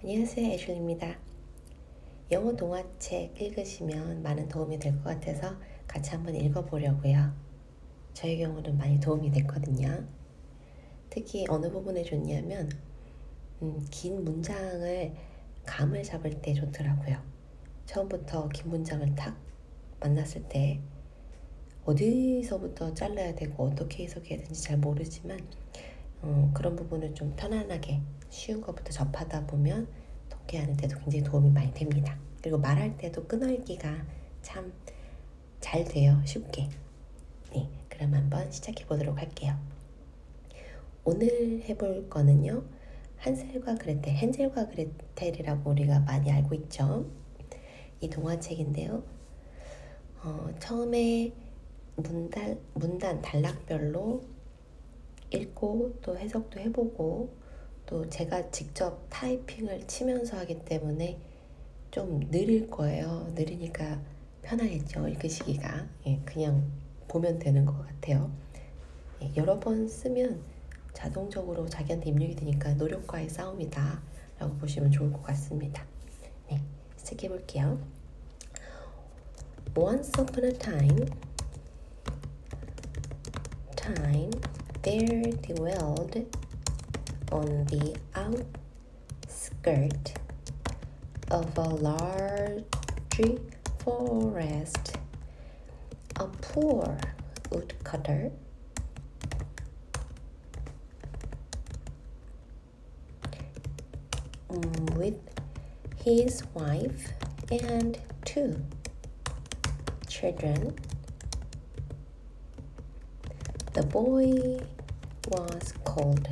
안녕하세요, 애슐리입니다. 영어 동화책 읽으시면 많은 도움이 될 것 같아서 같이 한번 읽어보려고요. 저의 경우는 많이 도움이 됐거든요. 특히 어느 부분에 좋냐면 긴 문장을 감을 잡을 때 좋더라고요. 처음부터 긴 문장을 탁 만났을 때 어디서부터 잘라야 되고 어떻게 해석해야 되는지 잘 모르지만 그런 부분을 좀 편안하게 쉬운 것부터 접하다 보면 독해하는 데도 굉장히 도움이 많이 됩니다. 그리고 말할 때도 끊어읽기가 참 잘 돼요. 쉽게. 네, 그럼 한번 시작해 보도록 할게요. 오늘 해볼 거는요. 한셀과 그레텔, 헨젤과 그레텔이라고 우리가 많이 알고 있죠. 이 동화책인데요. 처음에 문단 단락별로 읽고 또 해석도 해보고 또 제가 직접 타이핑을 치면서 하기 때문에 좀 느릴 거예요. 느리니까 편하겠죠, 읽으시기가. 그냥 보면 되는 것 같아요. 여러 번 쓰면 자동적으로 자기한테 입력이 되니까 노력과의 싸움이다 라고 보시면 좋을 것 같습니다. 네, 시작해 볼게요. Once upon a time, there dwelled on the outskirts of a large forest a poor woodcutter with his wife and 2 children. The boy was called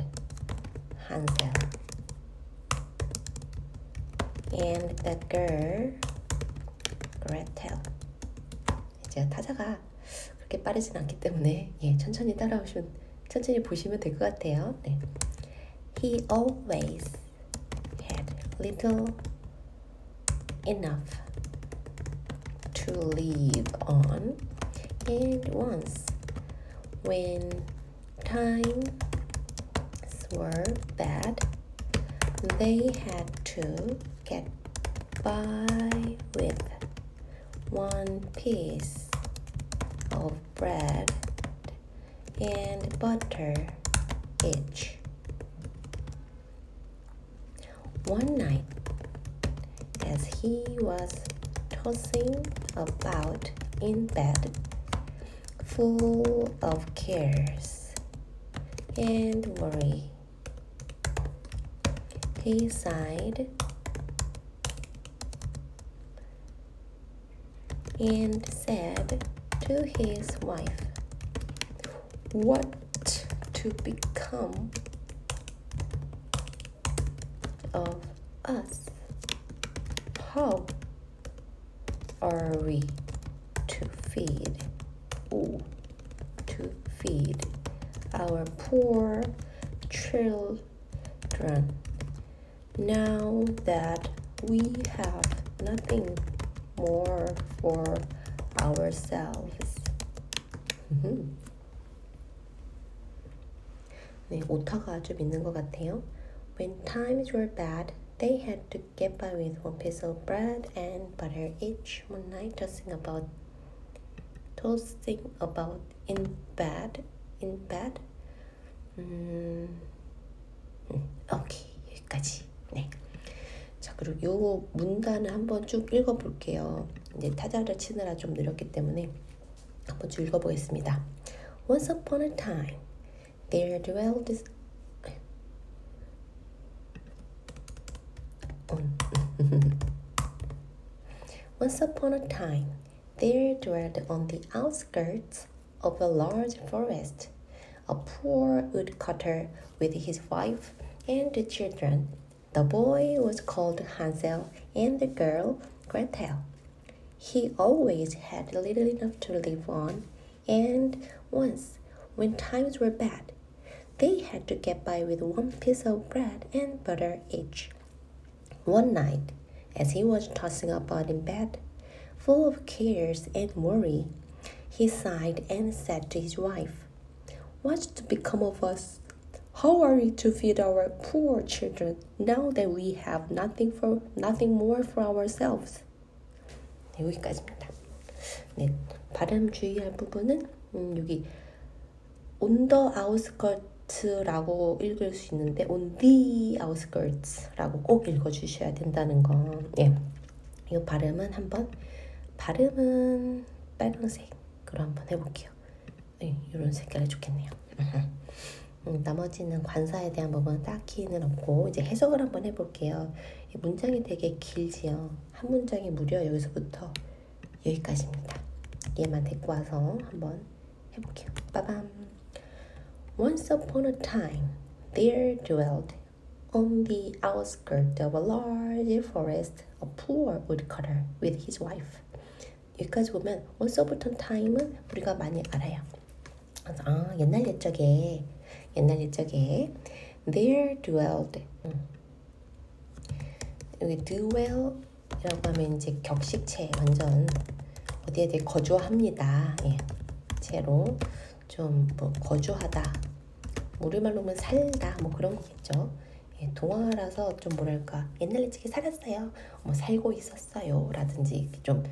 Hansel, and the girl Gretel. 제가 타자가 그렇게 빠르진 않기 때문에 천천히 보시면 될 것 같아요. 네. He always had little enough to live on, and once, when times were bad, they had to get by with 1 piece of bread and butter each. One night, as he was tossing about in bed, full of cares and worry, he sighed and said to his wife, "What to become of us? How are we to feed our poor children now that we have nothing more for ourselves?" 네, 오타가 좀 있는 것 같아요. When times were bad, they had to get by with 1 piece of bread and butter each. One night, tossing about in bed. 오케이, 여기까지. 네. 자, 그리고 요 문단을 한번 쭉 읽어볼게요. 이제 타자를 치느라 좀 느렸기 때문에 한번 쭉 읽어보겠습니다. Once upon a time, there dwelled Once upon a time, there dwelled on the outskirts of a large forest a poor woodcutter with his wife and 2 children. The boy was called Hansel and the girl Gretel. He always had little enough to live on, and once, when times were bad, they had to get by with 1 piece of bread and butter each. One night, as he was tossing about in bed, full of cares and worry, he sighed and said to his wife, "What's to become of us? How are we to feed our poor children now that we have nothing more for ourselves? 네, 여기까지입니다. 네, 발음 주의할 부분은 여기 on the outskirts라고 읽을 수 있는데 on the outskirts라고 꼭 읽어주셔야 된다는 거. 예, 이 발음은 발음은 빨간색으로 한번 해볼게요. 네, 이런 색깔이 좋겠네요. 나머지는 관사에 대한 부분은 딱히는 없고 이제 해석을 한번 해볼게요. 이 문장이 되게 길지요. 한 문장이 무려 여기서부터 여기까지입니다. 얘만 데리고 와서 한번 해볼게요. 빠밤. Once upon a time, there dwelled on the outskirts of a large forest a poor woodcutter with his wife. 여기까지 보면 once upon a time은 우리가 많이 알아요. 옛날 옛적에 there dwelled 여기 dwell이라고 하면 이제 격식체 완전 어디에 대해 거주합니다. 예. 채로 좀 뭐 거주하다 우리말로 하면 살다 뭐 그런 거겠죠. 예, 동화라서 좀 뭐랄까 옛날 옛적에 살았어요. 뭐 살고 있었어요 라든지 좀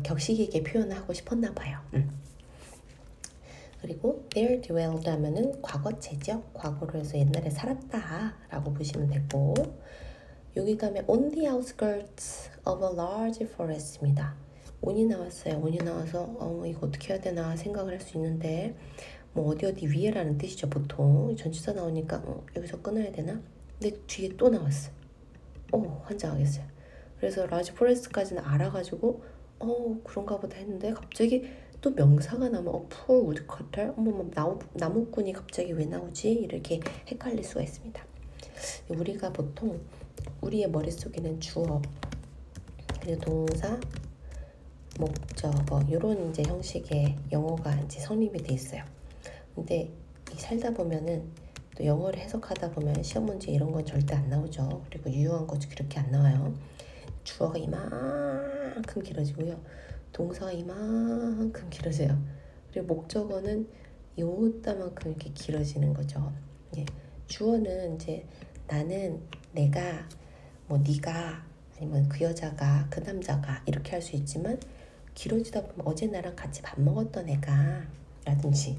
격식 있게 표현하고 싶었나 봐요. 그리고 there dwelled 하면은 과거체죠. 과거로 해서 옛날에 살았다 라고 보시면 되고 여기 가면 on the outskirts of a large forest입니다. on이 나왔어요. on이 나와서 이거 어떻게 해야 되나 생각을 할 수 있는데 뭐 어디 위에라는 뜻이죠. 보통 전치사 나오니까 여기서 끊어야 되나? 근데 뒤에 또 나왔어요. 환장하겠어요. 그래서 large forest까지는 알아가지고 그런가 보다 했는데 갑자기 또 명사가 나오면 poor woodcutter 나무꾼이 갑자기 왜 나오지? 이렇게 헷갈릴 수가 있습니다. 우리가 보통 우리의 머릿속에는 주어 그리고 동사 목적어 이런 이제 형식의 영어가 이제 성립이 돼 있어요. 근데 살다 보면은 또 영어를 해석하다 보면 시험 문제 이런 건 절대 안 나오죠. 그리고 유용한 거 그렇게 안 나와요. 주어가 이만큼 길어지고요. 동사가 이만큼 길어져요. 그리고 목적어는 요따만큼 이렇게 길어지는 거죠. 예. 주어는 이제 나는, 내가, 뭐 네가, 아니면 그 여자가, 그 남자가 이렇게 할 수 있지만 길어지다 보면 어제 나랑 같이 밥 먹었던 애가 라든지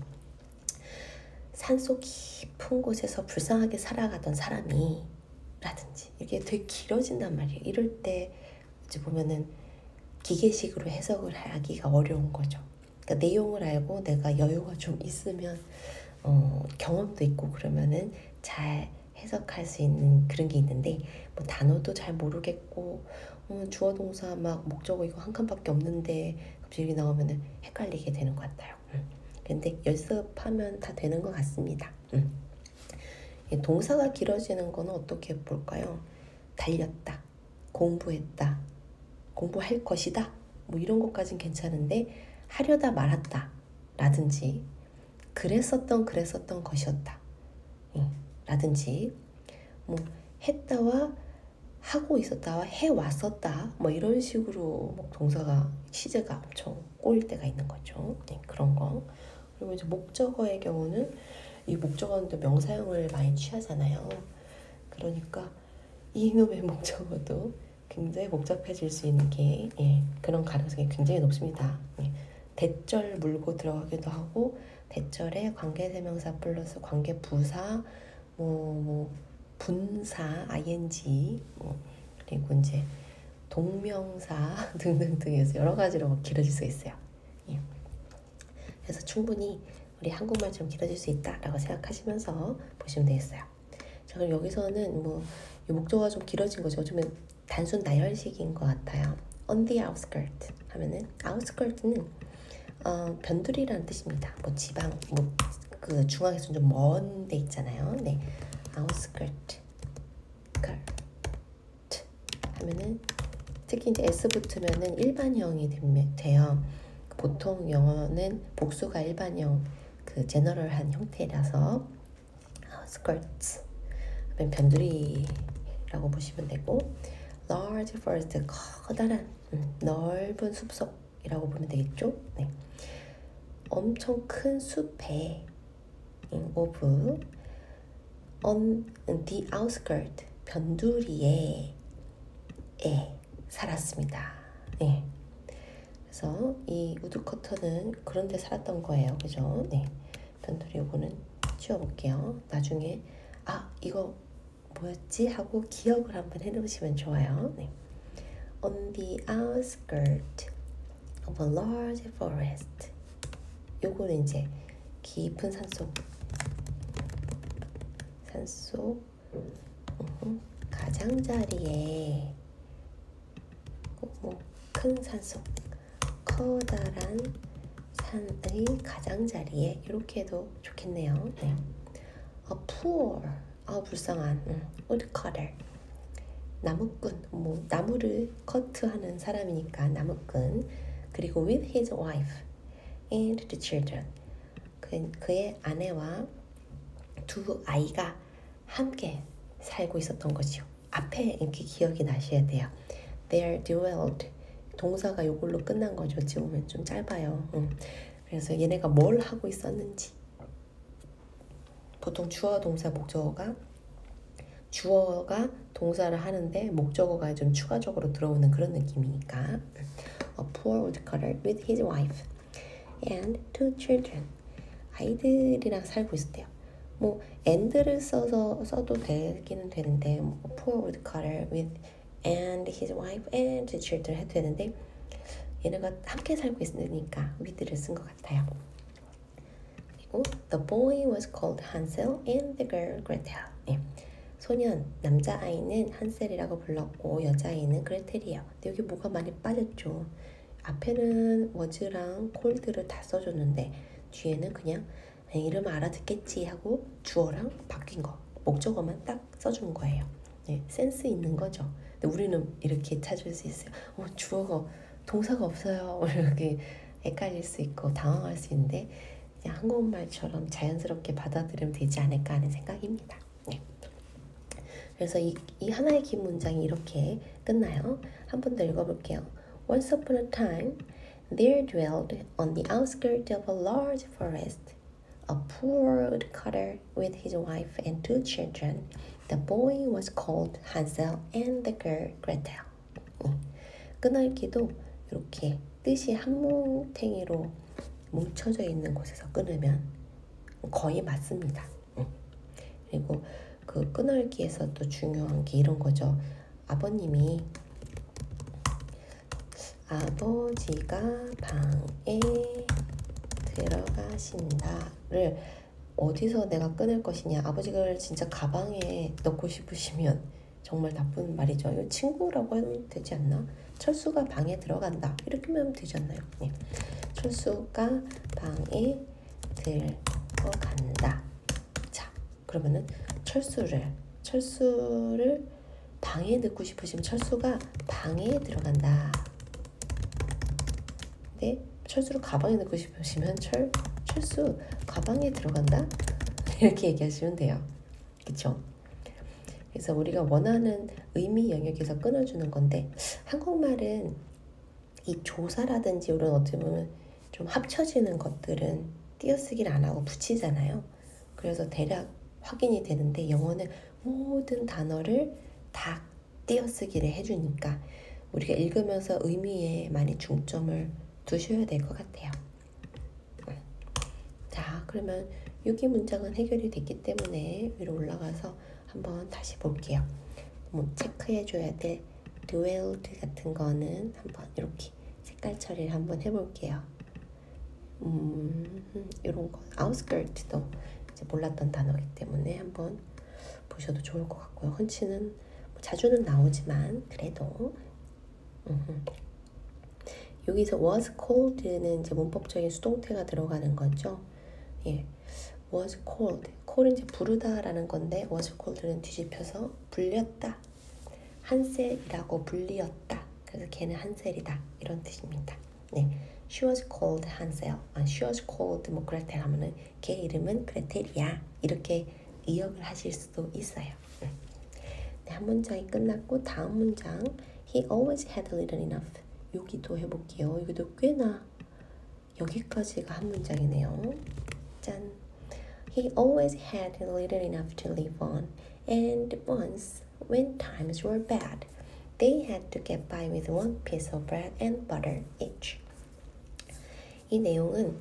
산속 깊은 곳에서 불쌍하게 살아가던 사람이 라든지 이게 되게 길어진단 말이에요. 이럴 때 이제 보면은 기계식으로 해석을 하기가 어려운 거죠. 그러니까 내용을 알고 내가 여유가 좀 있으면 경험도 있고 그러면은 잘 해석할 수 있는 그런 게 있는데 뭐 단어도 잘 모르겠고 주어 동사 막 목적어 이거 한 칸밖에 없는데 갑자기 나오면은 헷갈리게 되는 것 같아요. 근데 연습하면 다 되는 것 같습니다. 동사가 길어지는 거는 어떻게 볼까요? 달렸다, 공부했다, 공부할 것이다 뭐 이런 것까진 괜찮은데 하려다 말았다 라든지 그랬었던 것이었다 라든지 뭐 했다와 하고 있었다와 해왔었다 뭐 이런 식으로 뭐 동사가 시제가 엄청 꼬일 때가 있는 거죠. 그런 거. 그리고 이제 목적어의 경우는 이 목적어는 또 명사형을 많이 취하잖아요. 그러니까 이놈의 목적어도 굉장히 복잡해질 수 있는 게 그런 가능성이 굉장히 높습니다. 대절 물고 들어가기도 하고 대절에 관계대명사 플러스 관계부사 뭐 분사 ing 그리고 이제 동명사 등등등 해서 여러 가지로 길어질 수 있어요. 그래서 충분히 우리 한국말처럼 길어질 수 있다라고 생각하시면서 보시면 되겠어요. 자, 그럼 여기서는 뭐 이 목적어가 좀 길어진 거죠. 좀 단순 나열식인 것 같아요. On the outskirt 하면은 outskirt는 변두리라는 뜻입니다. 뭐 지방, 뭐 그 중앙에서 좀 먼 데 있잖아요. 네, outskirt, 하면은 특히 이제 s 붙으면은 일반형이 돼요. 보통 영어는 복수가 일반형, 그 제너럴한 형태라서 skirts 하면 변두리라고 보시면 되고 large forest 커다란 넓은 숲속이라고 보면 되겠죠. 네. 엄청 큰 숲에 of on the outskirt, 변두리에 살았습니다. 예. 그래서 이 우드커터는 그런 데 살았던 거예요. 그죠? 네. 변두리 요거는 지워볼게요. 나중에 이거 뭐였지? 하고 기억을 한번 해놓으시면 좋아요. 네. On the outskirt of a large forest. 요거는 이제 깊은 산속 가장자리에 큰 산속 커다란 산의 가장자리에 이렇게 해도 좋겠네요. 네. A poor 불쌍한 woodcutter 나무꾼 나무를 커트하는 사람이니까 나무꾼 그리고 with his wife and the children 그의 아내와 두 아이가 함께 살고 있었던 거죠. 앞에 이렇게 기억이 나셔야 돼요. There dwelled 동사가 요걸로 끝난 거죠. 지우면 좀 짧아요. 그래서 얘네가 뭘 하고 있었는지 보통 주어 동사 목적어가 동사를 하는데 목적어가 좀 추가적으로 들어오는 그런 느낌이니까 A poor woodcutter with his wife and two children 아이들이랑 살고 있었대요. and를 써도 되기는 되는데 A poor woodcutter with and his wife and the children 해도 되는데 얘네가 함께 살고 있으니까 with를 쓴 것 같아요. 그리고 the boy was called Hansel and the girl Gretel. 예. 소년 남자아이는 한셀이라고 불렀고 여자아이는 그레텔이에요. 근데 여기 뭐가 많이 빠졌죠. 앞에는 was랑 colled를 다 써줬는데 뒤에는 그냥 이름 알아듣겠지 하고 주어랑 바뀐 거 목적어만 딱 써준 거예요. 네, 센스 있는 거죠. 근데 우리는 이렇게 찾을 수 있어요. 주어가 동사가 없어요. 이렇게 헷갈릴 수 있고 당황할 수 있는데 그냥 한국말처럼 자연스럽게 받아들이면 되지 않을까 하는 생각입니다. 네. 그래서 이 하나의 긴 문장이 이렇게 끝나요. 한 번 더 읽어볼게요. Once upon a time, there dwelled on the outskirts of a large forest a poor woodcutter with his wife and two children. The boy was called Hansel and the girl Gretel. 끊을기도 이렇게 뜻이 한 뭉탱이로 뭉쳐져 있는 곳에서 끊으면 거의 맞습니다. 그리고 그 끊을기에서 또 중요한 게 이런 거죠. 아버지가 방에 들어가신다를 어디서 내가 끊을 것이냐. 아버지를 진짜 가방에 넣고 싶으시면 정말 나쁜 말이죠. 이거 친구라고 하면 되지 않나? 철수가 방에 들어간다 이렇게 하면 되지 않나요? 네. 철수가 방에 들어간다. 자, 그러면은 철수를 방에 넣고 싶으시면 철수가 방에 들어간다. 근데 철수를 가방에 넣고 싶으시면 철수 가방에 들어간다? 이렇게 얘기하시면 돼요. 그쵸? 그래서 우리가 원하는 의미 영역에서 끊어주는 건데 한국말은 이 조사라든지 이런 어떻게 보면 좀 합쳐지는 것들은 띄어쓰기를 안 하고 붙이잖아요. 그래서 대략 확인이 되는데 영어는 모든 단어를 다 띄어쓰기를 해주니까 우리가 읽으면서 의미에 많이 중점을 두셔야 될 것 같아요. 자, 그러면 여기 문장은 해결이 됐기 때문에 위로 올라가서 한번 다시 볼게요. 체크해줘야 될 dwelled 같은 거는 한번 이렇게 색깔 처리를 한번 해볼게요. 이런 거 outskirt도 이제 몰랐던 단어이기 때문에 한번 보셔도 좋을 것 같고요. 흔치는 자주는 나오지만 그래도 여기서 was colled는 이제 문법적인 수동태가 들어가는 거죠. 예, was cold. cold은 이제 부르다라는 건데 was cold는 뒤집혀서 불렸다. 한셀이라고 불리었다. 그래서 걔는 한셀이다 이런 뜻입니다. 네, she was called 한셀. she was called 그레텔 하면은 걔 이름은 그레텔이야. 이렇게 이역을 하실 수도 있어요. 네, 한 문장이 끝났고 다음 문장 he always had little enough. 여기도 해볼게요. 여기도 꽤나 여기까지가 한 문장이네요. 짠. He always had little enough to live on, and once, when times were bad, they had to get by with one piece of bread and butter each. 이 내용은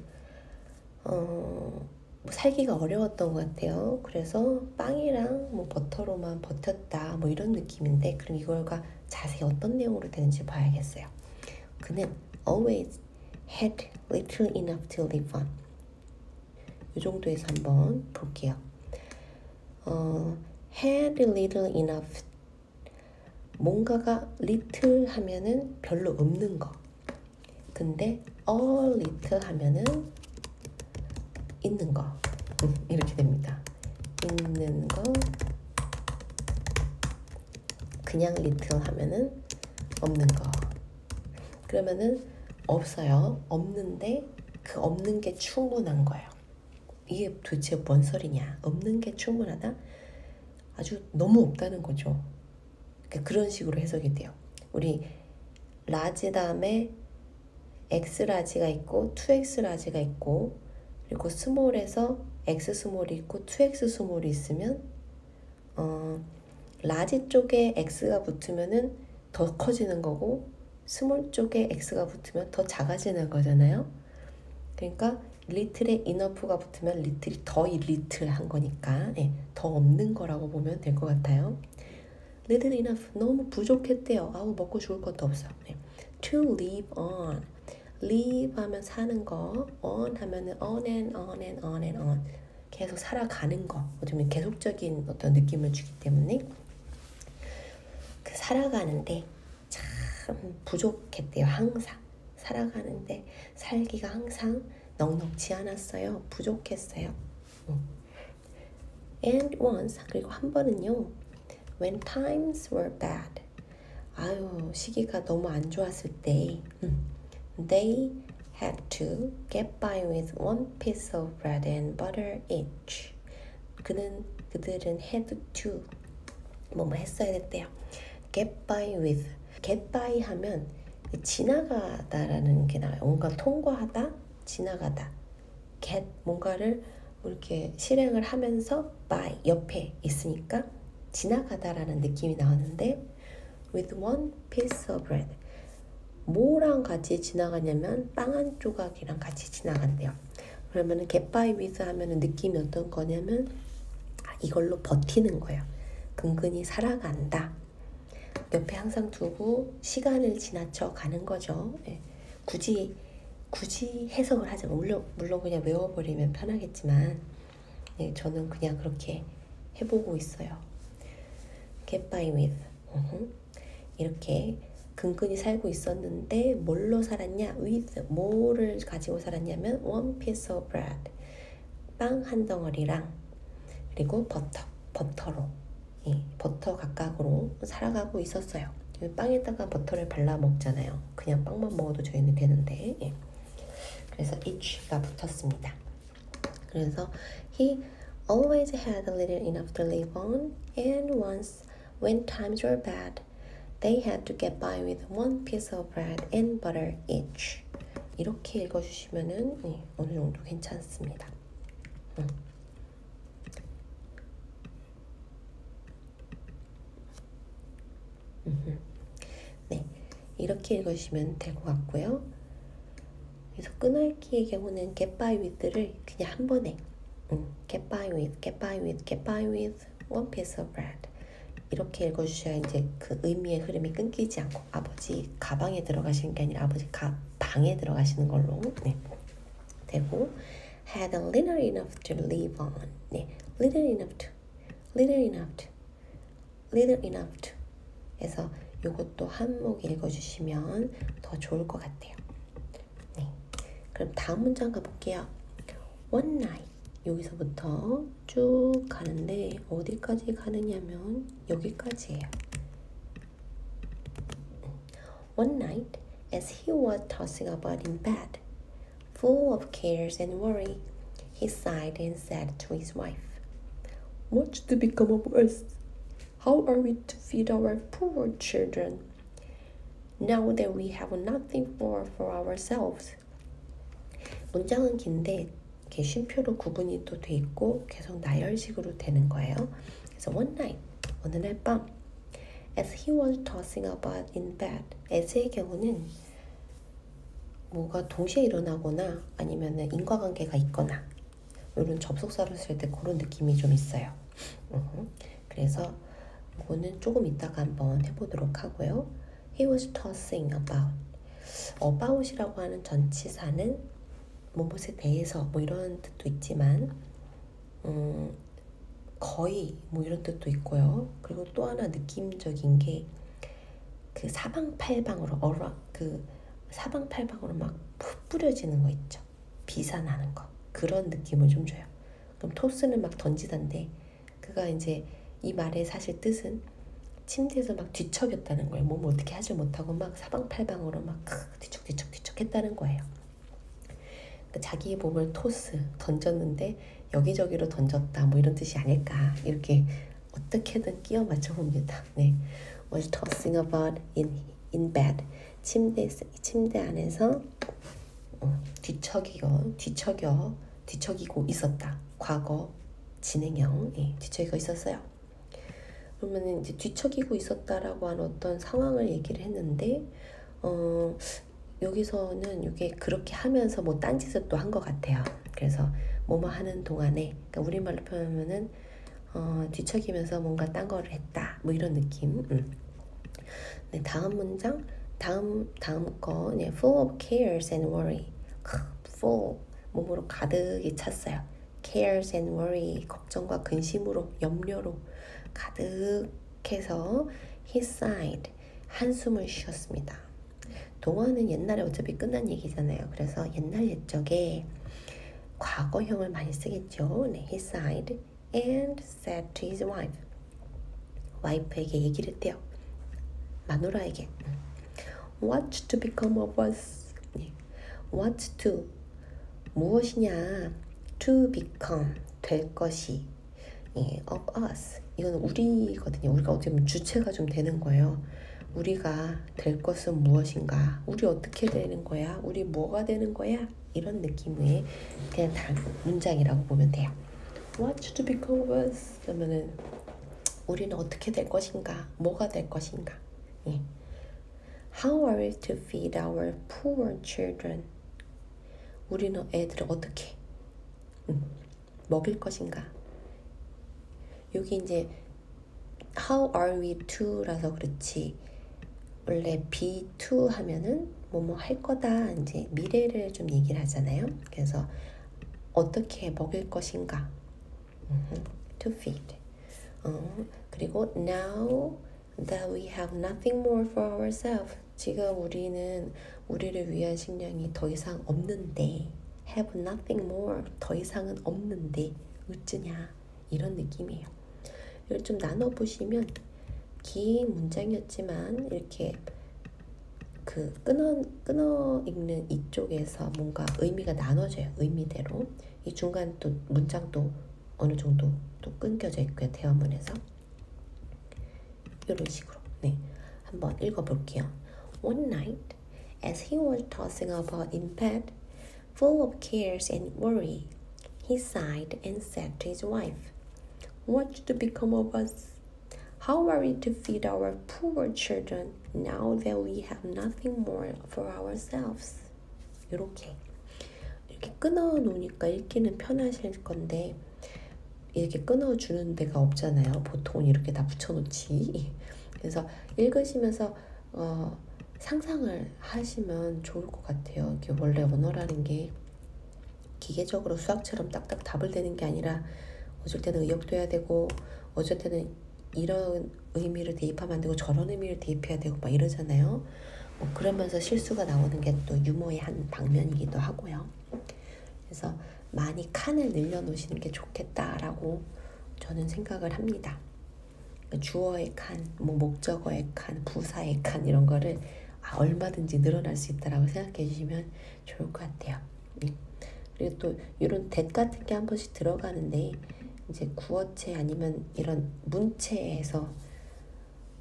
살기가 어려웠던 것 같아요. 그래서 빵이랑 뭐 버터로만 버텼다 뭐 이런 느낌인데, 그럼 이걸가 자세히 어떤 내용으로 되는지 봐야겠어요. 그는 always had little enough to live on. 이 정도에서 한번 볼게요. had little enough. 뭔가가 little 하면은 별로 없는 거. 근데 all little 하면은 있는 거. 이렇게 됩니다. 있는 거. 그냥 little 하면은 없는 거. 그러면은 없어요. 없는데 그 없는 게 충분한 거예요. 이게 도대체 뭔 소리냐? 없는 게 충분하다? 아주 너무 없다는 거죠. 그런 식으로 해석이 돼요. 우리 라지 다음에 X 라지가 있고 2X 라지가 있고, 그리고 스몰에서 X 스몰이 있고 2X 스몰이 있으면 라지 쪽에 X가 붙으면은 더 커지는 거고, 스몰 쪽에 X가 붙으면 더 작아지는 거잖아요. 그러니까 리틀에 이너프가 붙으면 리틀이 더 리틀한 거니까 더 없는 거라고 보면 될 것 같아요. little enough, 너무 부족했대요. 아우 먹고 죽을 것도 없어. to live on. live 하면 사는 거, on 하면은 on and on and on and on. 계속 살아가는 거. 어쩌면 계속적인 어떤 느낌을 주기 때문에 그 살아가는데 참 부족했대요. 항상 살아가는데 살기가 항상 넉넉지 않았어요. 부족했어요. And once, 그리고 한 번은요, when times were bad. 아유, 시기가 너무 안 좋았을 때 they had to get by with one piece of bread and butter each. 그들은 had to 뭐뭐 했어야 됐대요. get by with. get by 하면 지나가다라는 게 나와요. 뭔가 통과하다, 지나가다. get, 뭔가를 이렇게 실행을 하면서 by, 옆에 있으니까 지나가다라는 느낌이 나오는데, with one piece of bread. 뭐랑 같이 지나가냐면 빵 한 조각이랑 같이 지나간대요. 그러면은 get by with 하면은 느낌이 어떤 거냐면 이걸로 버티는 거예요. 근근히 살아간다. 옆에 항상 두고 시간을 지나쳐 가는 거죠. 굳이 해석을 하지 물론 그냥 외워버리면 편하겠지만 저는 그냥 그렇게 해보고 있어요. get by with. 이렇게 근근히 살고 있었는데 뭘로 살았냐? with. 뭐를 가지고 살았냐면 one piece of bread. 빵 한 덩어리랑 그리고 버터로 버터 각각으로 살아가고 있었어요. 빵에다가 버터를 발라 먹잖아요. 그냥 빵만 먹어도 저희는 되는데 그래서 each가 붙었습니다. 그래서 he always had a little enough to live on, and once when times were bad, they had to get by with one piece of bread and butter each. 이렇게 읽어주시면은 어느 정도 괜찮습니다. 네, 이렇게 읽으시면 될 것 같고요. 그래서 끊어읽기의 경우는 get by with를 그냥 한 번에 get by with one piece of bread 이렇게 읽어주셔야 이제 그 의미의 흐름이 끊기지 않고 아버지 가방에 들어가시는 게 아니라 아버지 방에 들어가시는 걸로 되고, had a little enough to live on. little enough to 해서 요것도 한목 읽어주시면 더 좋을 것 같아요. 그럼 다음 문장 가볼게요. one night. 여기서부터 쭉 가는데 어디까지 가느냐면 여기까지예요. One night, as he was tossing about in bed, full of cares and worry, he sighed and said to his wife, "What's to become of us? How are we to feed our poor children, now that we have nothing for ourselves?" 문장은 긴데 이렇게 쉼표로 구분이 또 돼 있고 계속 나열식으로 되는 거예요. 그래서 one night, 어느 날 밤, as he was tossing about in bed, as의 경우는 뭐가 동시에 일어나거나 아니면은 인과관계가 있거나 이런 접속사로 쓸 때 그런 느낌이 좀 있어요. 그래서 이거는 조금 이따가 한번 해보도록 하고요. He was tossing about. about이라고 하는 전치사는 무엇에 대해서 뭐 이런 뜻도 있지만 거의 뭐 이런 뜻도 있고요. 그리고 또 하나 느낌적인 게 그 사방팔방으로 그 사방팔방으로 막 뿌려지는 거 있죠. 비산하는 거. 그런 느낌을 좀 줘요. 그럼 토스는 막 던지던데 그가 이제 이 말의 사실 뜻은 침대에서 막 뒤척였다는 거예요. 몸을 어떻게 하지 못하고 막 사방팔방으로 막 뒤척 했다는 거예요. 그러니까 자기의 몸을 던졌는데 여기저기로 던졌다 뭐 이런 뜻이 아닐까 이렇게 어떻게든 끼워 맞춰봅니다. 네, was tossing about in bed. 침대 안에서 뒤척이고 있었다. 과거 진행형 뒤척이고 있었어요. 그러면 이제 뒤척이고 있었다라고 하는 어떤 상황을 얘기를 했는데 여기서는 이게 그렇게 하면서 뭐 딴짓을 또 한 것 같아요. 그래서 뭐뭐 하는 동안에 그러니까 우리말로 표현하면은 뒤척이면서 뭔가 딴 거를 했다 뭐 이런 느낌. 네, 다음 문장 다음 거 full of cares and worry. full 몸으로 가득히 찼어요. cares and worry 걱정과 근심으로 염려로 가득해서 he sighed 한숨을 쉬었습니다. 동화는 옛날에 어차피 끝난 얘기잖아요. 그래서 옛날 옛적에 과거형을 많이 쓰겠죠. 네, he sighed and said to his wife. 와이프에게 얘기를 했대요. 마누라에게. What's to become of us? 네. What's to 무엇이냐? To become 될 것이 of us. 이건 우리거든요. 우리가 어떻게 보면 주체가 좀 되는 거예요. 우리가 될 것은 무엇인가? 우리 어떻게 되는 거야? 우리 뭐가 되는 거야? 이런 느낌의 그냥 단 문장이라고 보면 돼요. What's to become of us? 그러면은 우리는 어떻게 될 것인가? 뭐가 될 것인가? 예. How are we to feed our poor children? 우리는 애들을 어떻게 먹일 것인가? 여기 이제 How are we to라서 그렇지 원래 be to 하면은 뭐뭐 할 거다 이제 미래를 좀 얘기를 하잖아요. 그래서 어떻게 먹일 것인가? To feed. 그리고 now that we have nothing more for ourselves. 지금 우리는 우리를 위한 식량이 더 이상 없는데 have nothing more 더 이상은 없는데 어쩌냐 이런 느낌이에요. 이걸 좀 나눠보시면 긴 문장이었지만 이렇게 그 끊어 읽는 이쪽에서 뭔가 의미가 나눠져요. 의미대로 이 중간 또 문장도 어느 정도 또 끊겨져 있고요. 대화문에서 이런 식으로 네 한번 읽어볼게요. One night, as he was tossing about in bed, full of cares and worry, he sighed and said to his wife, "What's to become of us? How are we to feed our poor children now that we have nothing more for ourselves?" 이렇게 끊어 놓으니까 읽기는 편하실 건데 이렇게 끊어주는 데가 없잖아요. 보통은 이렇게 다 붙여놓지. 그래서 읽으시면서 상상을 하시면 좋을 것 같아요. 이게 원래 언어라는 게 기계적으로 수학처럼 딱딱 답을 대는 게 아니라 어쩔 때는 의역도 해야 되고 어쩔 때는 이런 의미를 대입하면 안 되고 저런 의미를 대입해야 되고 막 이러잖아요. 그러면서 실수가 나오는 게 또 유머의 한 방면이기도 하고요. 그래서 많이 칸을 늘려놓으시는 게 좋겠다라고 저는 생각을 합니다. 주어의 칸, 뭐 목적어의 칸, 부사의 칸 이런 거를 얼마든지 늘어날 수 있다라고 생각해 주시면 좋을 것 같아요. 그리고 또 이런 that 같은 게 한 번씩 들어가는데 이제 구어체 아니면 이런 문체에서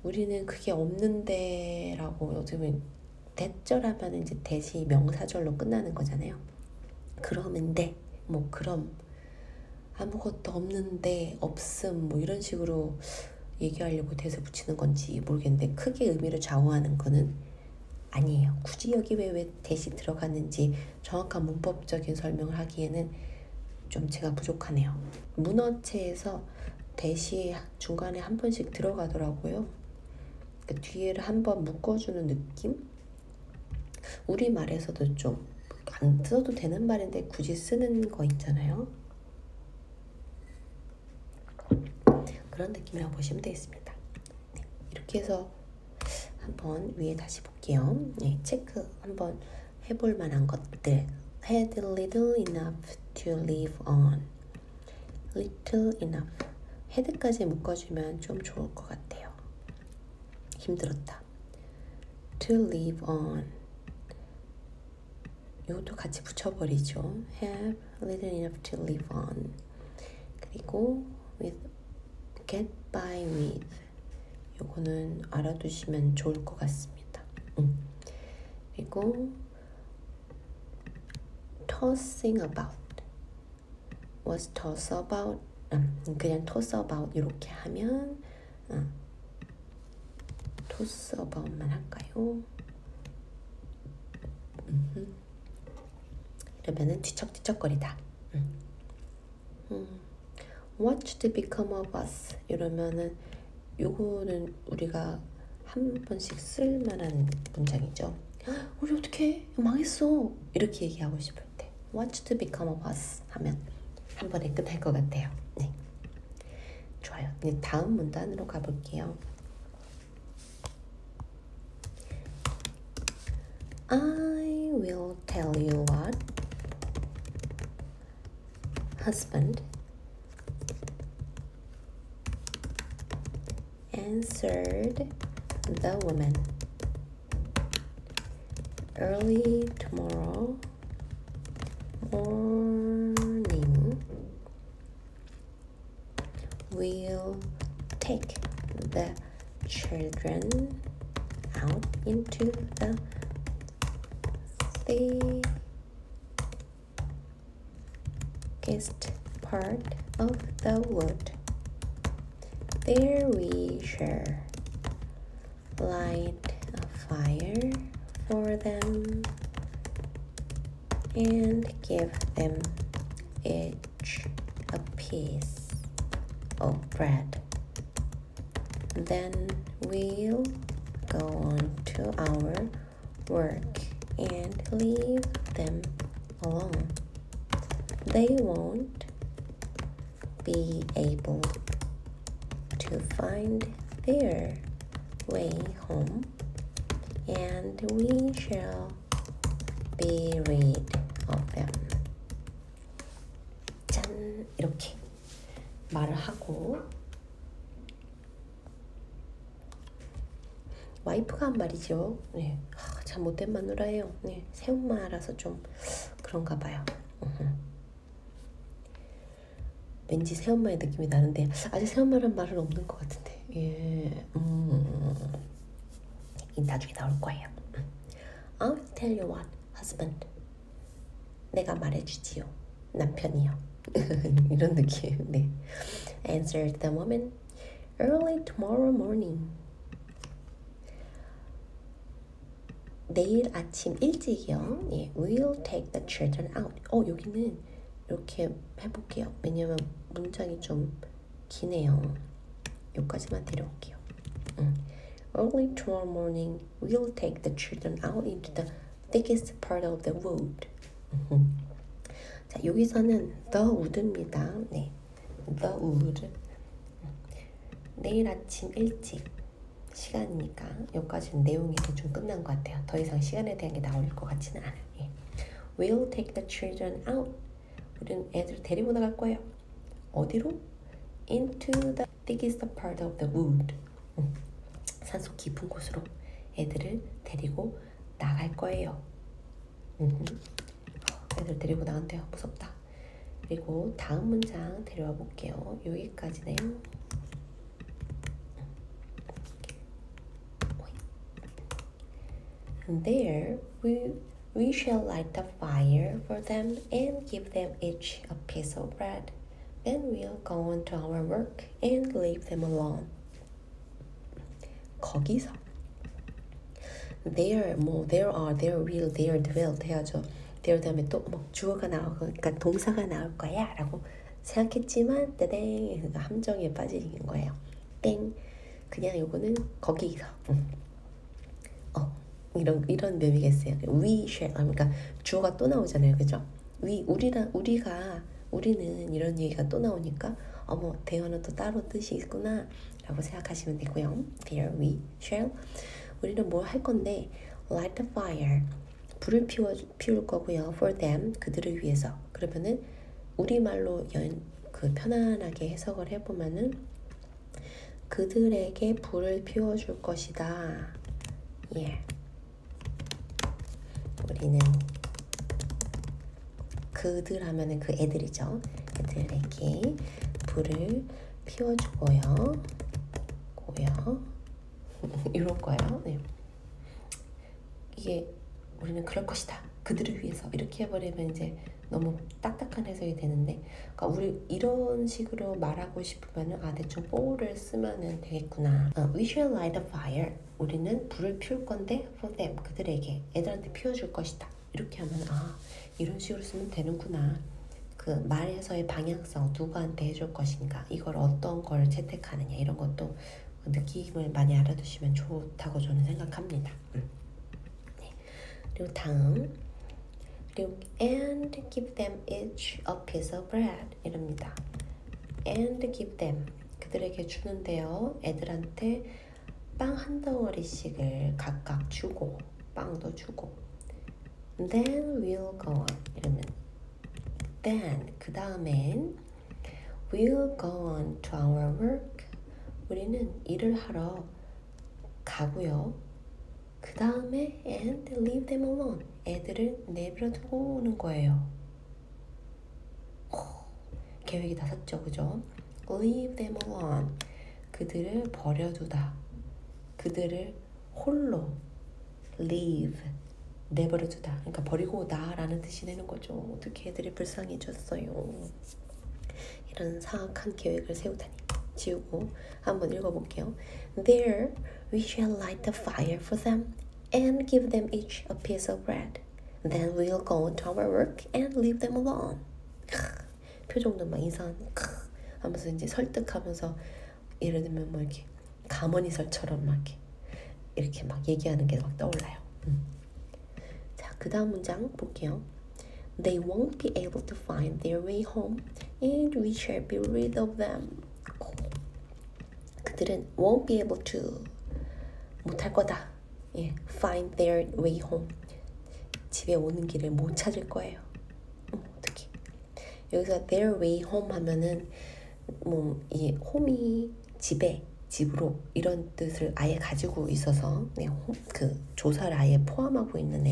우리는 그게 없는데 라고 어떻게 보면 that절 하면 이제 that이 명사절로 끝나는 거잖아요. 그러면 돼 뭐 그럼 아무것도 없는데 없음 뭐 이런 식으로 얘기하려고 대세 붙이는 건지 모르겠는데 크게 의미를 좌우하는 거는 아니에요. 굳이 여기 왜 대시 들어갔는지 정확한 문법적인 설명을 하기에는 좀 제가 부족하네요. 문어체에서 대시 중간에 한 번씩 들어가더라고요. 그 뒤에를 한번 묶어주는 느낌? 우리말에서도 좀 안 써도 되는 말인데 굳이 쓰는 거 있잖아요. 그런 느낌이라고 보시면 되겠습니다. 네, 이렇게 해서 한번 위에 다시 볼게요. 네, 체크 한번 해볼 만한 것들. Had little enough to live on. Little enough. had까지 묶어주면 좀 좋을 것 같아요. 힘들었다. To live on. 이것도 같이 붙여버리죠. Have little enough to live on. 그리고 with, get by with. 요거는 알아두시면 좋을 것 같습니다. 그리고 tossing about. was toss about. 그냥 toss about 이렇게 하면 toss about만 할까요? 이러면은 뒤척뒤척거리다. What should become of us? 이러면은 요거는 우리가 한 번씩 쓸만한 문장이죠. 우리 어떡해? 망했어. 이렇게 얘기하고 싶을 때 What should become of us? 하면 한 번에 끝날 것 같아요. 네, 좋아요. 이제 다음 문단으로 가볼게요. I will tell you what, husband, answered the woman. Early tomorrow morning, we'll take the children out into the thickest part of the wood. There we shall light a fire for them and give them each a piece of bread. Then we'll go on to our work and leave them alone. They won't be able to find their way home, and we shall be rid of them. 짠! 이렇게 말을 하고 와이프가 한 말이죠. 네, 참 못된 마누라예요. 네, 새엄마라서 좀 그런가 봐요. 왠지 새엄마의 느낌이 나는데 아직 새엄마란 말은 없는 것 같은데. 예, 나중에 나올 거예요. I'll tell you what, husband. 내가 말해주지요. 남편이요. 이런 느낌. 네. Answered the woman. Early tomorrow morning. 내일 아침 일찍이요. 예, we'll take the children out. 여기는 이렇게 해볼게요. 왜냐면 문장이 좀 기네요. 여기까지만 데려올게요. Early tomorrow morning, we'll take the children out into the thickest part of the wood. 자, 여기서는 the wood입니다. 네, the wood. 내일 아침 일찍 시간이니까 여기까지는 내용이 대충 끝난 것 같아요. 더 이상 시간에 대한 게 나올 것 같지는 않아요. 예. We'll take the children out. 우리는 애들 데리고 나갈 거예요. 어디로? Into the thickest part of the wood. 산속 깊은 곳으로 애들을 데리고 나갈 거예요. 애들 데리고 나간대요. 무섭다. 그리고 다음 문장 데려와 볼게요. 여기까지네요. And there we shall light the fire for them and give them each a piece of bread. Then we'll go on to our work and leave them alone. 거기서 there, there are, there will, there dwell 해야죠. there 다음에 또 주어가 나오고, 그러니까 동사가 나올 거야 라고 생각했지만 땡 함정에 빠지는 거예요. 땡. 그냥 요거는 거기서 이런 묘미겠어요. we shall, 그러니까 주어가 또 나오잖아요, 그죠? 우리는 이런 얘기가 또 나오니까 대어는 또 따로 뜻이 있구나 라고 생각하시면 되고요. There we shall, 우리는 뭘 할 건데 light the fire, 불을 피울 거고요. For them, 그들을 위해서. 그러면은 우리말로 편안하게 해석을 해보면은 그들에게 불을 피워줄 것이다. 예. 우리는 그들 하면은 그 애들이죠. 애들에게 불을 피워주고요. 이럴 거예요. 네. 이게 우리는 그럴 것이다. 그들을 위해서 이렇게 해버리면 이제 너무 딱딱한 해석이 되는데, 그러니까 우리 이런 식으로 말하고 싶으면은 대충 for를 쓰면은 되겠구나. We shall light a fire. 우리는 불을 피울 건데 for them, 그들에게, 애들한테 피워줄 것이다. 이렇게 하면 이런 식으로 쓰면 되는구나. 그 말에서의 방향성, 누구한테 해줄 것인가, 이걸 어떤 걸 채택하느냐, 이런 것도 느낌을 많이 알아두시면 좋다고 저는 생각합니다. 네. 그리고 다음, and give them each a piece of bread 이럽니다. and give them, 그들에게 주는데요, 애들한테 빵 한 덩어리씩을 각각 주고, 빵도 주고. Then we'll go on 이러면 then, 그 다음엔 we'll go on to our work, 우리는 일을 하러 가고요. 그 다음에 and leave them alone, 애들을 내버려 두고 오는 거예요. 계획이 다 섰죠, 그죠? leave them alone, 그들을 버려두다, 그들을 홀로, leave, 내버려두다, 그러니까 버리고 오다 라는 뜻이 되는 거죠. 어떻게 애들이 불쌍해졌어요. 이런 사악한 계획을 세우다니. 지우고 한번 읽어볼게요. There we shall light the fire for them and give them each a piece of bread. Then we'll go on to our work and leave them alone. 표정도 막 이상한 하면서 이제 설득하면서, 예를 들면 뭐 이렇게 가머니설처럼 막 이렇게 막 얘기하는 게 막 떠올라요. 자, 그 다음 문장 볼게요. They won't be able to find their way home and we shall be rid of them. 그들은 won't be able to, 못할 거다. 예, find their way home, 집에 오는 길을 못 찾을 거예요. 어떻게? 여기서 their way home 하면은 이 home이 집에, 집으로 이런 뜻을 아예 가지고 있어서 그 조사를 아예 포함하고 있는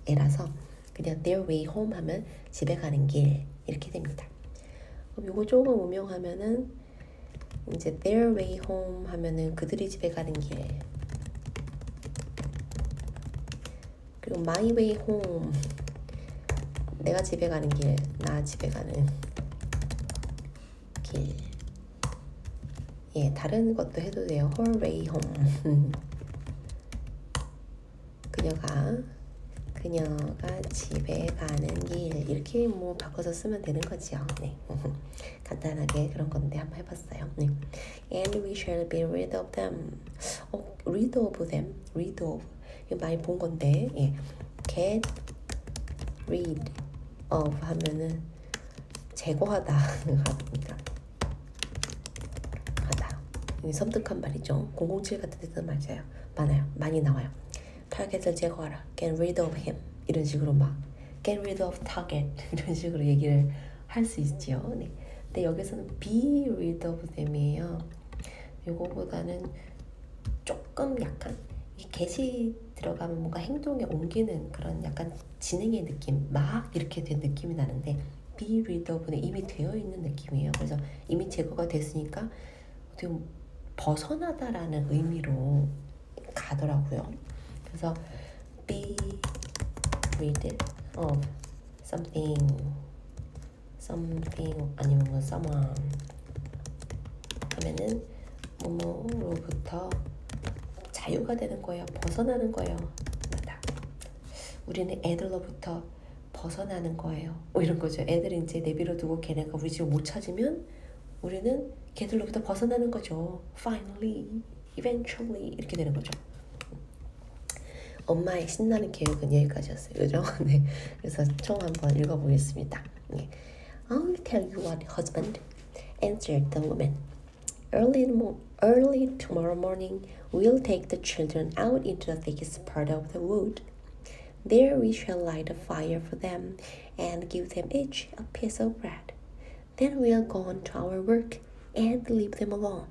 애라서 그냥 their way home 하면 집에 가는 길 이렇게 됩니다. 그럼 요거 조금 응용하면은 이제 their way home 하면은 그들이 집에 가는 길, 그리고 my way home, 내가 집에 가는 길, 나 집에 가는 길. 예, 다른 것도 해도 돼요. her way home. 그녀가 집에 가는 길, 이렇게 바꿔서 쓰면 되는 거죠. 네. 간단하게 그런 건데 한번 해봤어요. 네. And we shall be rid of them. rid of them, rid of, 이거 많이 본 건데, 예. get rid of 하면은 제거하다 하다. 섬뜩한 말이죠. 007 같은 데도 많이 나와요. 타겟을 제거하라, get rid of him, 이런 식으로 막 get rid of target 이런 식으로 얘기를 할 수 있지요. 네. 근데 여기서는 be rid of them이에요. 이거보다는 조금 약간 get이 들어가면 뭔가 행동에 옮기는 그런 약간 진행의 느낌, 막 이렇게 된 느낌이 나는데 be rid of는 이미 되어 있는 느낌이에요. 그래서 이미 제거가 됐으니까 어떻게 벗어나다라는 의미로 가더라고요. 그래서 be rid of something 아니면 뭐 someone 하면은 뭐뭐로부터 자유가 되는 거예요. 벗어나는 거예요. 맞다. 우리는 애들로부터 벗어나는 거예요. 뭐 이런 거죠. 애들은 이제 내비로 두고 걔네가 우리 집을 못 찾으면 우리는 걔들로부터 벗어나는 거죠. Finally, eventually 이렇게 되는 거죠. 엄마의 신나는 계획은 여기까지였어요. 그죠? 네. 그래서 총 한번 읽어보겠습니다. 네. I'll tell you what, husband, answered the woman. Early tomorrow morning, we'll take the children out into the thickest part of the wood. There we shall light a fire for them and give them each a piece of bread. Then we'll go on to our work and leave them alone.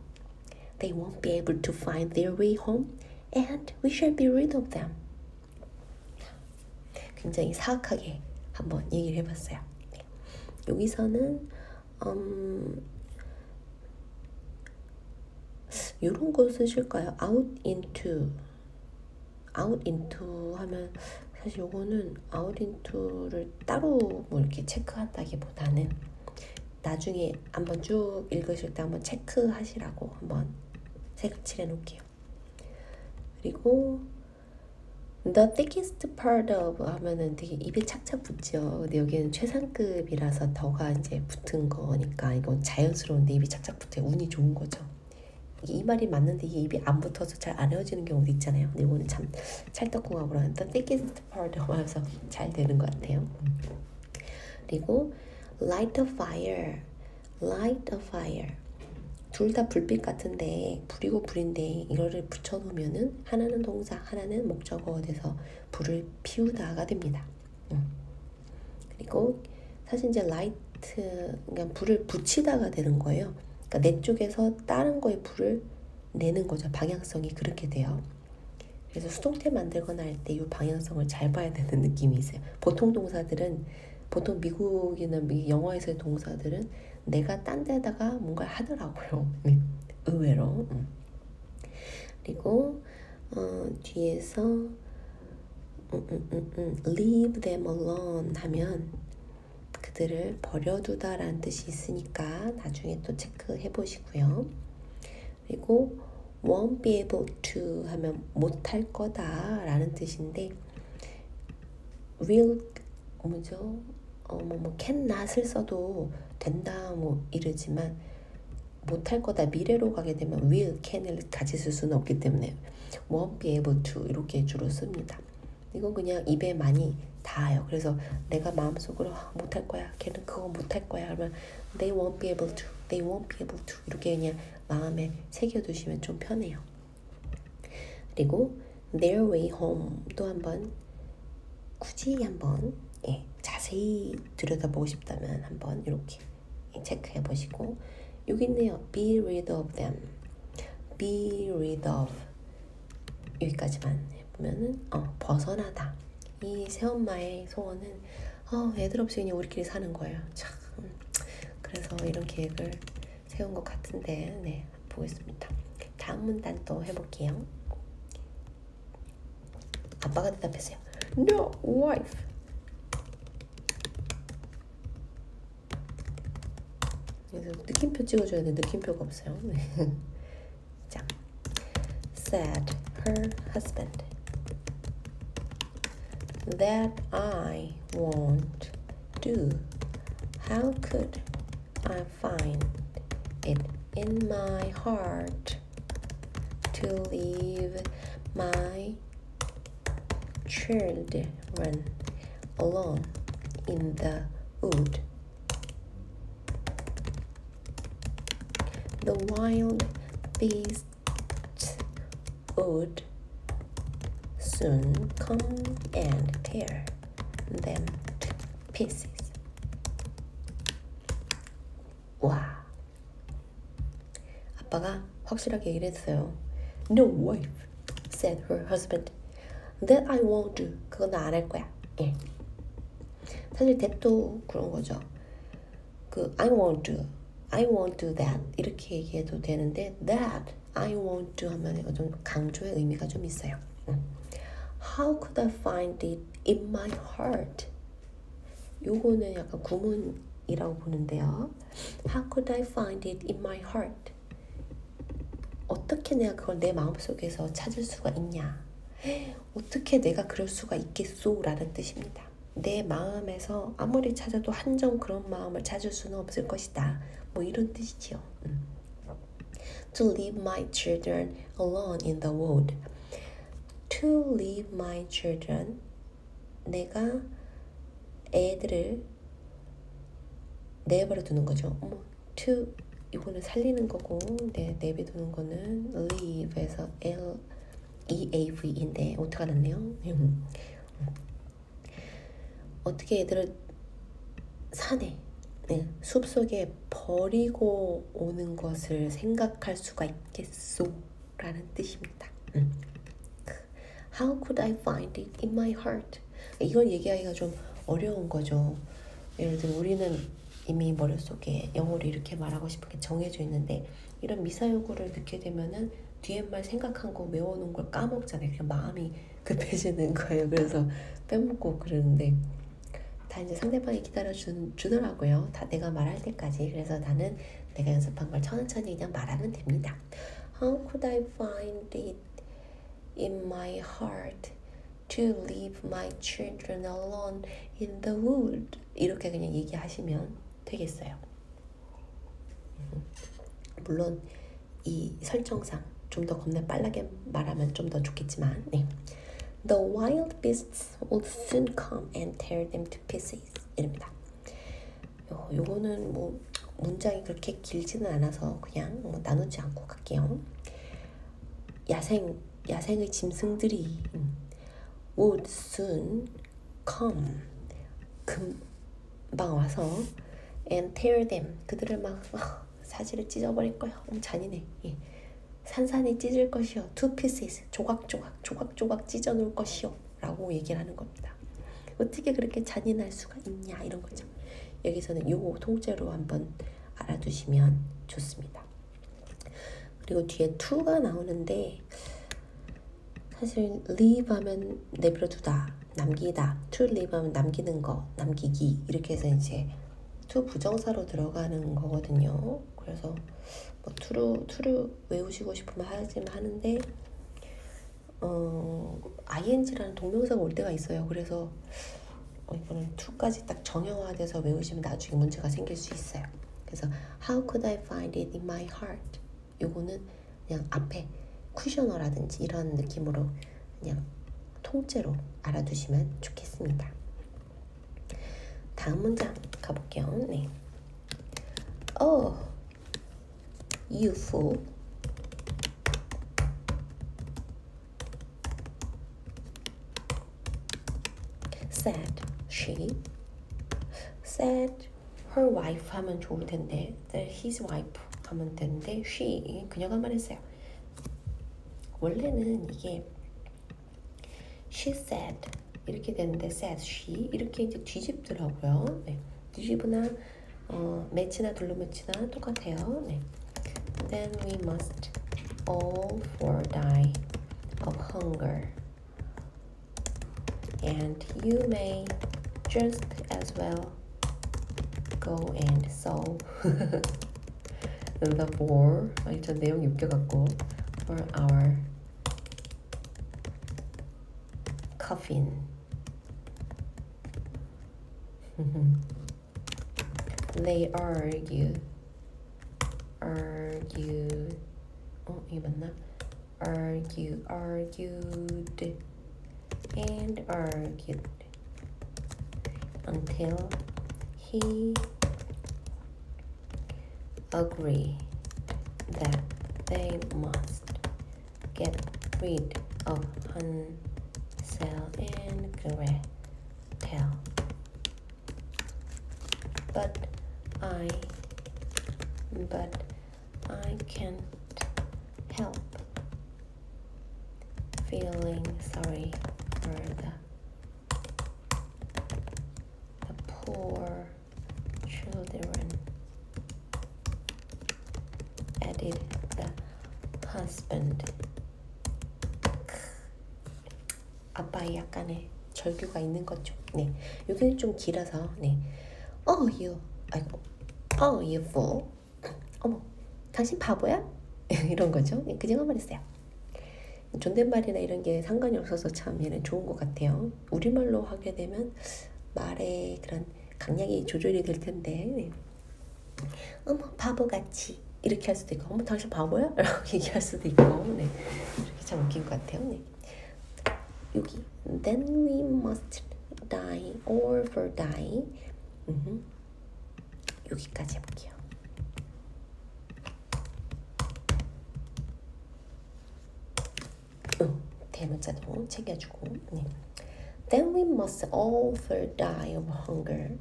They won't be able to find their way home, and we shall be rid of them. 굉장히 사악하게 한번 얘기를 해봤어요. 여기서는 이런 거 쓰실까요? out into 하면 사실 요거는 out into를 따로 뭐 이렇게 체크한다기보다는 나중에 한번 쭉 읽으실 때 한번 체크하시라고 한번 색칠해 놓을게요. 그리고 the thickest part of 하면은 되게 입에 착착 붙죠. 근데 여기는 최상급이라서 더가 이제 붙은 거니까 이건 자연스러운데 입이 착착 붙어요. 운이 좋은 거죠. 이 말이 맞는데 이게 입이 안 붙어서 잘 안 헤어지는 경우도 있잖아요. 근데 이거는 참 찰떡궁합으로 하는 the thickest part 하면서 잘 되는 것 같아요. 그리고 light a fire 둘 다 불빛 같은데 불이고 불인데 이거를 붙여놓으면은 하나는 동사 하나는 목적어가 돼서 불을 피우다가 됩니다. 그리고 사실 이제 light 그러니까 불을 붙이다가 되는 거예요. 그러니까 내 쪽에서 다른 거에 불을 내는 거죠. 방향성이 그렇게 돼요. 그래서 수동태 만들거나 할 때 이 방향성을 잘 봐야 되는 느낌이 있어요. 보통 미국이나 영어에서의 동사들은 내가 딴 데다가 뭔가를 하더라고요. 의외로. 그리고 뒤에서 leave them alone 하면 그들을 버려두다라는 뜻이 있으니까 나중에 또 체크해 보시고요. 그리고 won't be able to 하면 못할 거다라는 뜻인데 will 뭐죠? cannot을 써도 된다 뭐 이러지만 못할 거다 미래로 가게 되면 will, can을 같이 쓸 수는 없기 때문에 won't be able to 이렇게 주로 씁니다. 이건 그냥 입에 많이 닿아요. 그래서 내가 마음속으로 못할 거야. 걔는 그거 못할 거야. 그러면 they won't be able to, they won't be able to 이렇게 그냥 마음에 새겨두시면 좀 편해요. 그리고 their way home 또 한번 굳이 한번 자세히 들여다보고 싶다면 한번 이렇게 체크해 보시고 여기 있네요. be rid of them. be rid of 여기까지만 해보면은 벗어나다. 이 새엄마의 소원은 애들 없이 그냥 우리끼리 사는 거예요. 참 그래서 이런 계획을 세운 것 같은데 네 보겠습니다. 다음 문단 또 해볼게요. 아빠가 대답했어요. No, wife. 그래서 느낌표 찍어줘야 돼. 느낌표가 없어요. 자, said her husband. That I won't do. How could I find it in my heart to leave my children alone in the wood? The wild beasts would soon come and tear them to pieces. 와, 아빠가 확실하게 얘기를 했어요. No, wife, said her husband. That I won't do. 그건 나 안 할 거야. 예. 사실 that도 그런 거죠. I won't do that 이렇게 얘기해도 되는데 that I won't do 하면 좀 강조의 의미가 좀 있어요. How could I find it in my heart. 요거는 약간 구문이라고 보는데요. How could I find it in my heart? 어떻게 내가 그걸 내 마음속에서 찾을 수가 있냐? 어떻게 내가 그럴 수가 있겠소? 라는 뜻입니다. 내 마음에서 아무리 찾아도 한정 그런 마음을 찾을 수는 없을 것이다. 뭐 이런 뜻이지요. To leave my children alone in the world. To leave my children. 내가 애들을 내버려 두는 거죠. To 이거는 살리는 거고, 내버려두는 거는 leave에서 L-E-A-V인데 어떻게 알았네요? 어떻게 애들을 산에, 숲속에 버리고 오는 것을 생각할 수가 있겠소? 라는 뜻입니다. How could I find it in my heart? 이건 얘기하기가 좀 어려운 거죠. 예를 들어 우리는 이미 머릿속에 영어로 이렇게 말하고 싶은 게 정해져 있는데 이런 미사여구를 듣게 되면은 뒤에 말 생각한 거 외워놓은 걸 까먹잖아요. 그냥 마음이 급해지는 거예요. 그래서 빼먹고 그러는데 다 이제 상대방이 기다려주더라고요. 다 내가 말할 때까지. 그래서 나는 내가 연습한 걸 천천히 그냥 말하면 됩니다. How could I find it in my heart to leave my children alone in the wood? 이렇게 그냥 얘기하시면 되겠어요. 물론 이 설정상 좀 더 겁나 빠르게 말하면 좀 더 좋겠지만 The wild beasts will soon come and tear them to pieces. 이랍니다. 요거는 뭐 문장이 그렇게 길지는 않아서 그냥 나누지 않고 갈게요. 야생의 짐승들이 would soon come. 금방 와서 and tear them. 그들을 막 사지를 찢어버릴 거야. 잔인해. 산산이 찢을 것이요. to pieces. 조각조각 찢어 놓을 것이요. 라고 얘기를 하는 겁니다. 어떻게 그렇게 잔인할 수가 있냐 이런 거죠. 여기서는 요거 통째로 한번 알아두시면 좋습니다. 그리고 뒤에 to가 나오는데 사실 leave 하면 내버려두다, 남기다. to leave 하면 남기는 거, 남기기. 이렇게 해서 이제 to 부정사로 들어가는 거거든요. 그래서 뭐 to를 외우시고 싶으면 하는데 ing라는 동명사가 올 때가 있어요. 그래서 이거는 to까지 딱 정형화돼서 외우시면 나중에 문제가 생길 수 있어요. 그래서 how could I find it in my heart? 요거는 그냥 앞에 쿠셔너라든지 이런 느낌으로 그냥 통째로 알아두시면 좋겠습니다. 다음 문장 가볼게요. Oh, you fool. Said she. Said her wife 하면 좋을 텐데 his wife 하면 되는데 she 그녀가 말했어요. 원래는 이게 she said 이렇게 되는데 said she 이렇게 이제 뒤집더라고요. 뒤집으나 매치나 둘로 매치나 똑같아요. Then we must all four die of hunger, and you may just as well go and sow the boar. 저 내용이 웃겨갖고 for our coffin. They argued. 이게 맞나? Argued and argued until he agreed that they must get rid of Hansel and Gretel. But I can't help feeling sorry for the poor children, added the husband. 아빠의 약간의 절규가 있는 거죠. 네, 여기는 좀 길어서 네, 아이고, you fool. 어머, 당신 바보야? 이런 거죠. 네, 그냥 말했어요. 존댓말이나 이런 게 상관이 없어서 참 얘는 좋은 것 같아요. 우리말로 하게 되면 말의 그런 강약이 조절이 될 텐데, 네. 어머, 바보같이 이렇게 할 수도 있고, 어머, 당신 바보야? 라고 얘기할 수도 있고, 네. 이렇게 참 웃긴 것 같아요. 네. 여기 then we must die or for die. 여기까지 해볼게요. 대문자도 챙겨주고. 네. Then we must all for die of hunger,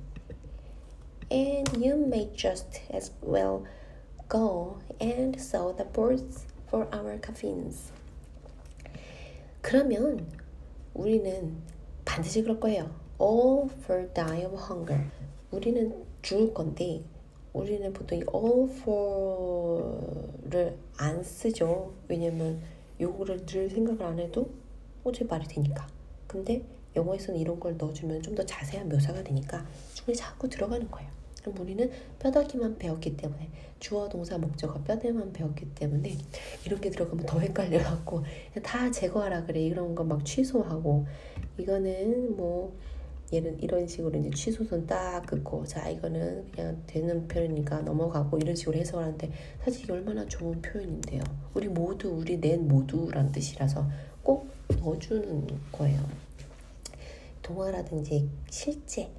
and you may just as well go and sow the boards for our coffins. 그러면 우리는 반드시 그럴 거예요. All for die of hunger. 우리는 죽을 건데 우리는 보통 all for를 안 쓰죠. 왜냐면 요거를 늘 생각을 안 해도 어제 말이 되니까. 근데 영어에서는 이런 걸 넣어주면 좀 더 자세한 묘사가 되니까 중에 자꾸 들어가는 거예요. 그럼 우리는 뼈다귀만 배웠기 때문에 주어 동사 목적어 뼈대만 배웠기 때문에 이런 게 들어가면 더 헷갈려갖고 다 제거하라 그래. 이런 거 막 취소하고 이거는 뭐 얘는 이런 식으로 이제 취소선 딱 긋고 자 이거는 그냥 되는 표현이니까 넘어가고 이런 식으로 해석하는데 사실 이게 얼마나 좋은 표현인데요. 우리 모두 우리 넷 모두란 뜻이라서 꼭 넣어주는 거예요. 동화라든지 실제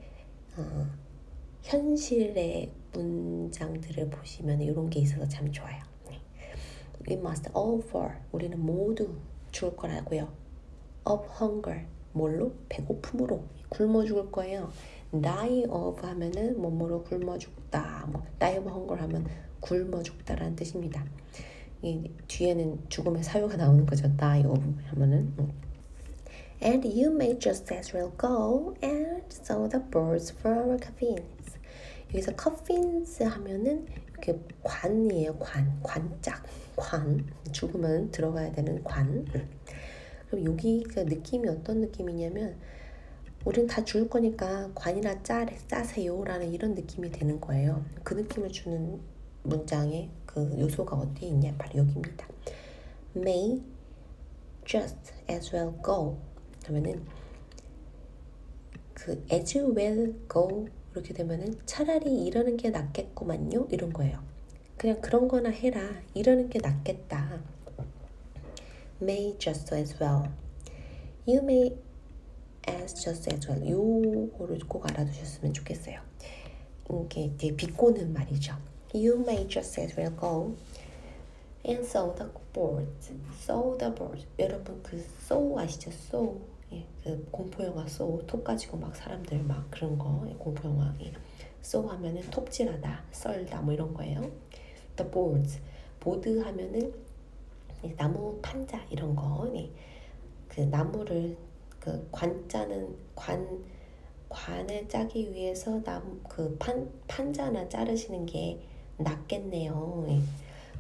현실의 문장들을 보시면 이런 게 있어서 참 좋아요. We must all for 우리는 모두 죽을 거라고요. Of hunger 뭘로? 배고픔으로 굶어 죽을 거예요. Die of 하면은 뭐뭐로 굶어 죽다. 뭐 die of hunger 하면 굶어 죽다라는 뜻입니다. 이 뒤에는 죽음의 사유가 나오는 거죠. Die of 하면은. And you may just as well go and sow the boards for our coffins. 여기서 coffins 하면은 이렇게 관이에요. 관짝, 관. 죽으면 들어가야 되는 관. 그럼 여기가 느낌이 어떤 느낌이냐면 우린 다 죽을 거니까 관이나 짜세요 라는 이런 느낌이 되는 거예요. 그 느낌을 주는 문장의 그 요소가 어디에 있냐? 바로 여기입니다. May just as well go 하면은 그 as well go 이렇게 되면은 차라리 이러는 게 낫겠구만요 이런 거예요. 그냥 그런 거나 해라 이러는 게 낫겠다. May just as well. You may as just as well. 요거를 꼭 알아두셨으면 좋겠어요. 이게 이제 비꼬는 말이죠. You may just as well go and sow the boards. Sow the boards. 여러분 그 sow 아시죠? sow. 예, 그 공포영화 sow. 톱 가지고 막 사람들 막 그런 거. 예, 공포영화. 예. sow 하면은 톱질하다, 썰다 뭐 이런 거예요. The boards. 보드 하면은 나무 판자 이런 거. 예. 그 나무를 그 관자는 관을 짜기 위해서 나무 그 판자나 자르시는 게 낫겠네요. 예.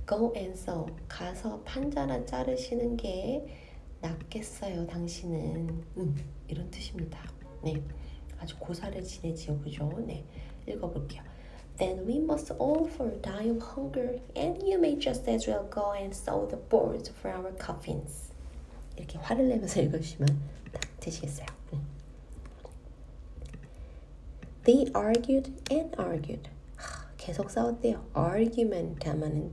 Go and sow. 가서 판자나 자르시는 게 낫겠어요, 당신은. 이런 뜻입니다. 네, 아주 고사를 지내지요, 그죠? 네, 읽어볼게요. Then we must all for die of hunger, and you may just as well go and sow the boards for our coffins. 이렇게 화를 내면서 읽으시면 딱 되시겠어요. They argued and argued. 계속 싸웠대요. argument 하면은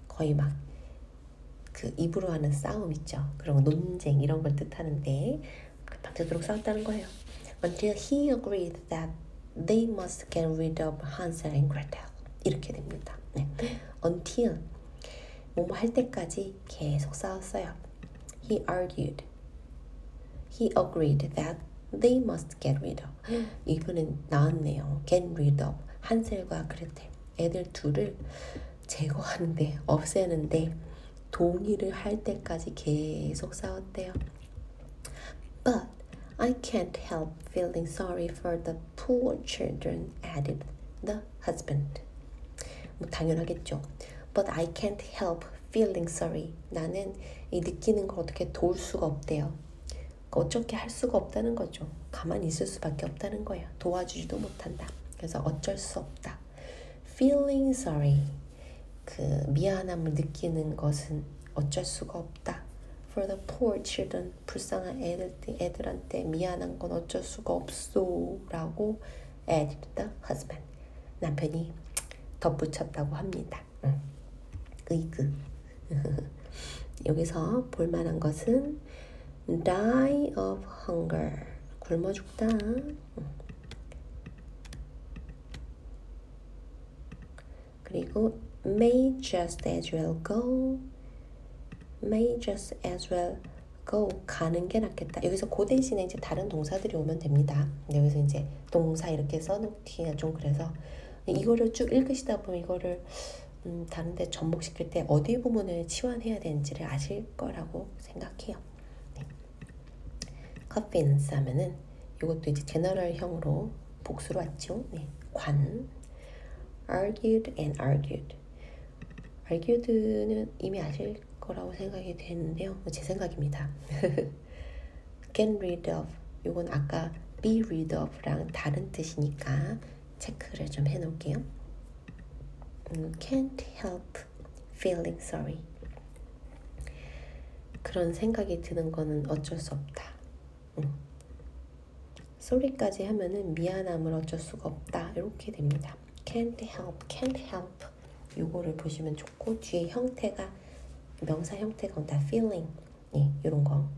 거의 막 그 입으로 하는 싸움 있죠. 그런 논쟁 이런 걸 뜻하는데 밤새도록 싸웠다는 거예요. Until he agreed that they must get rid of Hansel and Gretel. 이렇게 됩니다. 네. Until 뭐뭐 할 때까지 계속 싸웠어요. He argued. He agreed that they must get rid of. 이번엔 나왔네요. Get rid of. 한셀과 그레텔. 애들 둘을 제거하는데, 없애는데 동의를 할 때까지 계속 싸웠대요. But I can't help feeling sorry for the poor children, added the husband. 뭐 당연하겠죠. But I can't help feeling sorry. 나는 이 느끼는 걸 어떻게 도울 수가 없대요. 어떻게 할 수가 없다는 거죠. 가만히 있을 수밖에 없다는 거예요. 도와주지도 못한다. 그래서 어쩔 수 없다. Feeling sorry. 그 미안함을 느끼는 것은 어쩔 수가 없다. For the poor children. 불쌍한 애들한테 미안한 건 어쩔 수가 없소. 라고 added the husband. 남편이 덧붙였다고 합니다. 으이그. 여기서 볼만한 것은 die of hunger. 굶어 죽다. 그리고 may just as well go. may just as well go. 가는 게 낫겠다. 여기서 그 대신에 이제 다른 동사들이 오면 됩니다. 여기서 이제 동사 이렇게 써놓기가 좀 그래서 이거를 쭉 읽으시다 보면 이거를 다른데 접목시킬 때 어디 부분을 치환해야 되는지를 아실 거라고 생각해요. 네. convince 하면은 이것도 이제 제너럴형으로 복수로 왔죠. 네. 관. argued and argued. argued는 이미 아실 거라고 생각이 되는데요. 제 생각입니다. get rid of. 이건 아까 be rid of랑 다른 뜻이니까 체크를 좀 해놓을게요. can't help feeling sorry. 그런 생각이 드는 거는 어쩔 수 없다. sorry까지 하면은 미안함을 어쩔 수가 없다. 이렇게 됩니다. can't help. 요거를 보시면 좋고 뒤에 형태가 명사 형태가 온다. feeling. 예, 요런 거.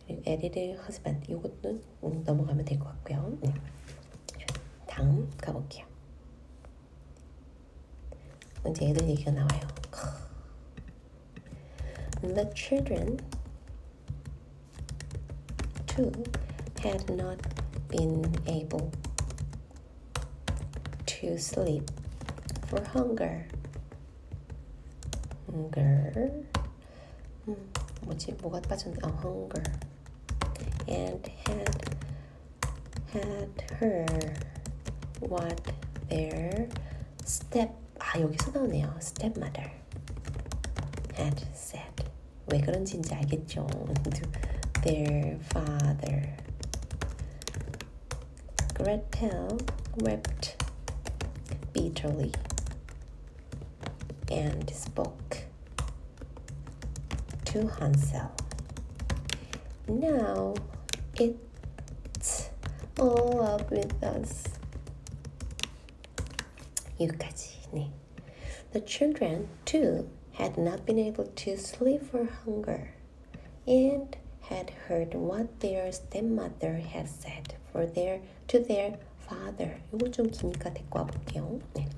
그리고 added husband. 요것도 넘어가면 될 것 같고요. 네. 다음 가볼게요. 이제 애들 얘기가 나와요. The children too had not been able to sleep for hunger. 뭐지? 뭐가 빠졌네? hunger. And had heard what their 여기서 나오네요. stepmother had said. 왜 그런지 이제 알겠죠? their father. Gretel wept bitterly and spoke to Hansel. Now it's all up with us. 여기까지. 네. The children too had not been able to sleep for hunger and had heard what their stepmother had said to their father. 이거 좀 기니까 데리고 와볼게요. 네.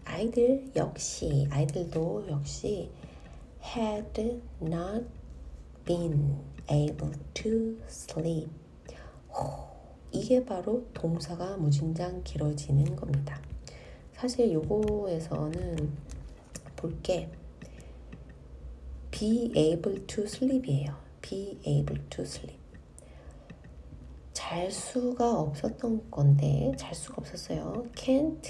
아이들도 역시 had not been able to sleep. 이게 바로 동사가 무진장 길어지는 겁니다. 사실 요거에서는 볼게 be able to sleep이에요. be able to sleep. 잘 수가 없었던 건데 잘 수가 없었어요. can't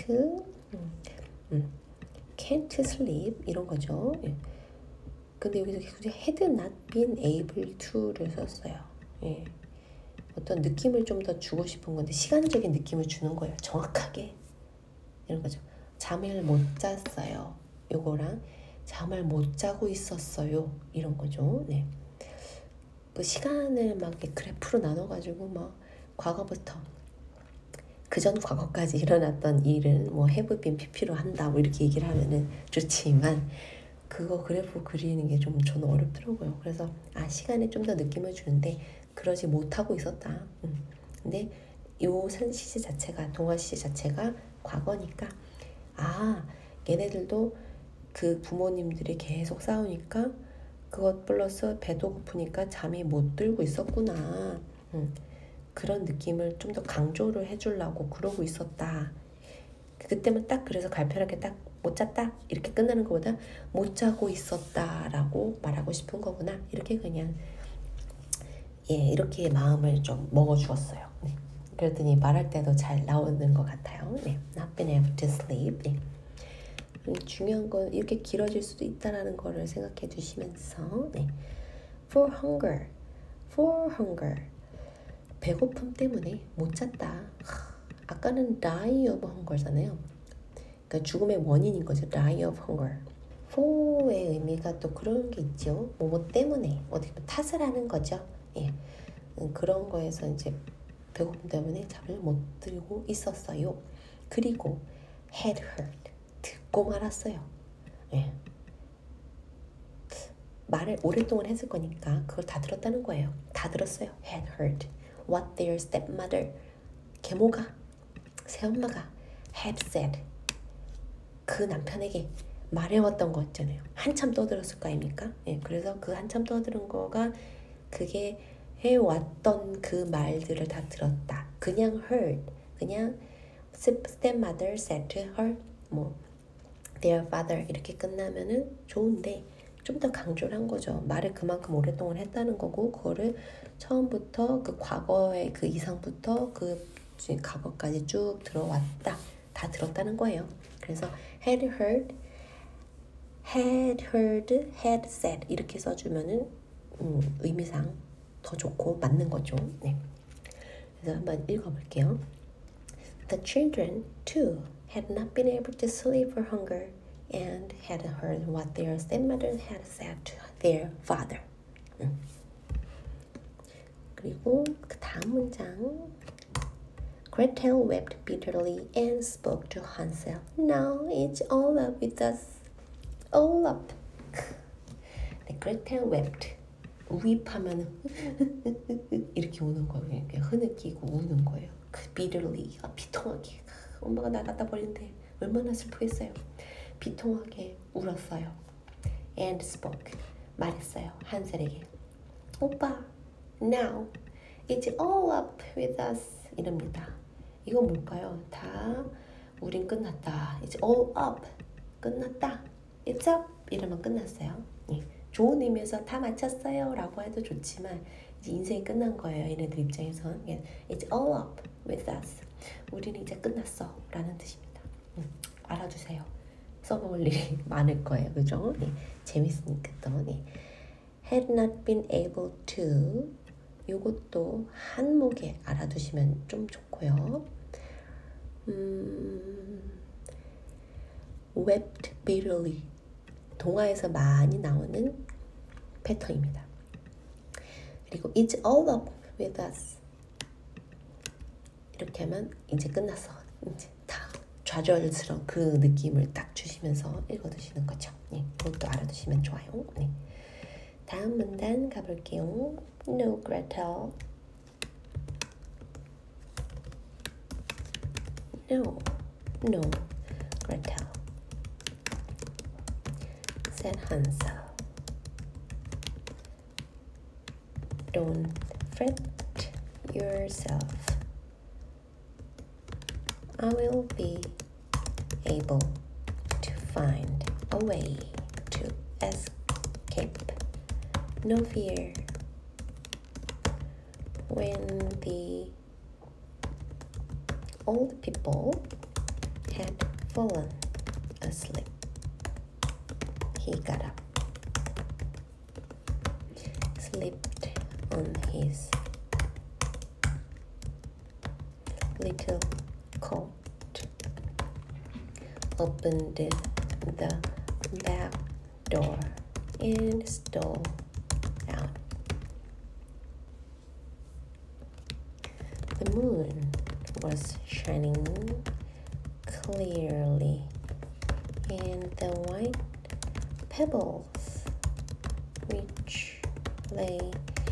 sleep 이런 거죠. 예. 근데 여기서 had not been able to를 썼어요. 예. 어떤 느낌을 좀 더 주고 싶은 건데 시간적인 느낌을 주는 거예요. 정확하게 이런 거죠. 잠을 못 잤어요. 요거랑 잠을 못 자고 있었어요. 이런 거죠. 네. 그 시간을 막 이렇게 그래프로 나눠가지고 막 과거부터 그전 과거까지 일어났던 일은 뭐 have been pp로 한다 뭐 이렇게 얘기를 하면은 좋지만 그거 그래프 그리는 게 좀 저는 어렵더라고요. 그래서 시간에 좀 더 느낌을 주는데 그러지 못하고 있었다. 근데 요 시제 자체가 동화 시제 자체가 과거니까 얘네들도 그 부모님들이 계속 싸우니까 그것 플러스 배도 고프니까 잠이 못 들고 있었구나. 그런 느낌을 좀 더 강조를 해주려고 그러고 있었다. 그때만 딱 그래서 간편하게 딱 못 잤다 이렇게 끝나는 것보다 못 자고 있었다라고 말하고 싶은 거구나. 이렇게 그냥 이렇게 마음을 좀 먹어주었어요. 네. 그랬더니 말할 때도 잘 나오는 것 같아요. 네. Not been able to sleep. 네. 중요한 건 이렇게 길어질 수도 있다라는 거를 생각해 주시면서 네. For hunger, for hunger. 배고픔 때문에 못 잤다. 아까는 die of hunger잖아요. 그러니까 죽음의 원인인 거죠. die of hunger. for의 의미가 또 그런 게 있죠. 뭐 때문에 어떻게 보면 탓을 하는 거죠. 예. 그런 거에서 이제 배고픔 때문에 잠을 못 들고 있었어요. 그리고 had heard. 듣고 말았어요. 예. 말을 오랫동안 했을 거니까 그걸 다 들었다는 거예요. 다 들었어요. had heard what their stepmother, 계모가, 새엄마가 had said, 그 남편에게 말해왔던 거 있잖아요. 한참 떠들었을 거 아닙니까? 예, 그래서 그 한참 떠들은 거가 그게 해왔던 그 말들을 다 들었다. 그냥 heard, 그냥 stepmother said to her, 뭐 their father 이렇게 끝나면은 좋은데 좀 더 강조를 한 거죠. 말을 그만큼 오랫동안 했다는 거고 그거를 처음부터 그 과거의 그 이상부터 그 과거까지 쭉 들어왔다. 다 들었다는 거예요. 그래서 had heard, had said 이렇게 써주면은 의미상 더 좋고 맞는 거죠. 네. 그래서 한번 읽어볼게요. The children too had not been able to sleep for hunger and had heard what their stepmother had said to their father. 그리고 그 다음 문장. Gretel wept bitterly and spoke to Hansel. Now it's all up with us. All up. 네, Gretel wept. weep하면 이렇게 우는 거예요. 이렇게 흐느끼고 우는 거예요. bitterly, 비통하게. 엄마가 나 갖다 버리는데 얼마나 슬프겠어요. 비통하게 울었어요. And spoke, 말했어요. 한셀에게. 오빠, now it's all up with us. 이럽니다. 이건 뭘까요? 다 우린 끝났다. It's all up. 끝났다. It's up. 이러면 끝났어요. 예. 좋은 의미에서 다 마쳤어요 라고 해도 좋지만 이제 인생이 끝난 거예요. 얘네들 입장에선. It's all up with us. 우리는 이제 끝났어 라는 뜻입니다. 알아두세요. 써먹을 일이 많을 거예요. 그죠? 네. 재밌으니까 또. 네. Had not been able to. 요것도 한목에 알아두시면 좀 좋고요. wept bitterly. 동화에서 많이 나오는 패턴입니다. 그리고 it's all up with us. 이렇게 하면 이제 끝났어. 이제 다 좌절스러운 그 느낌을 딱 주시면서 읽어두시는 거죠. 네, 그것도 알아두시면 좋아요. 네. 다음 문단 가볼게요. No, Gretel. No, no, Gretel. Said Hansel. Don't fret yourself. I will be able to find a way to escape. No fear. When the old people had fallen asleep, he got up, slipped on his little coat, opened the back door, and stole out. The moon was shining clearly, and the white pebbles which lay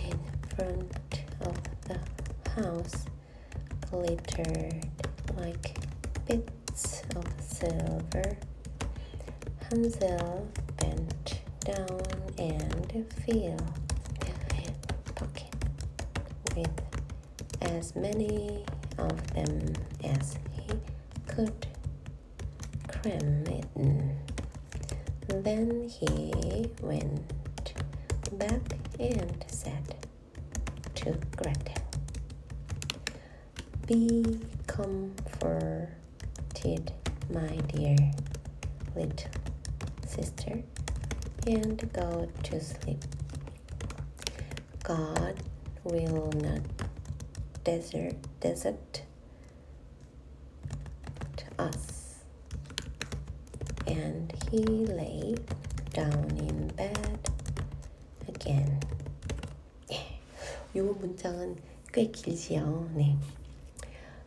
in front of the house glittered like bits of silver. Hansel bent down and filled his pocket with as many of them as he could cram in. Then he went back and said to Gretel, "Be comforted, my dear. little sister, and go to sleep. God will not desert us. And he lay down in bed again. 이 문장은 꽤 길지요. 네.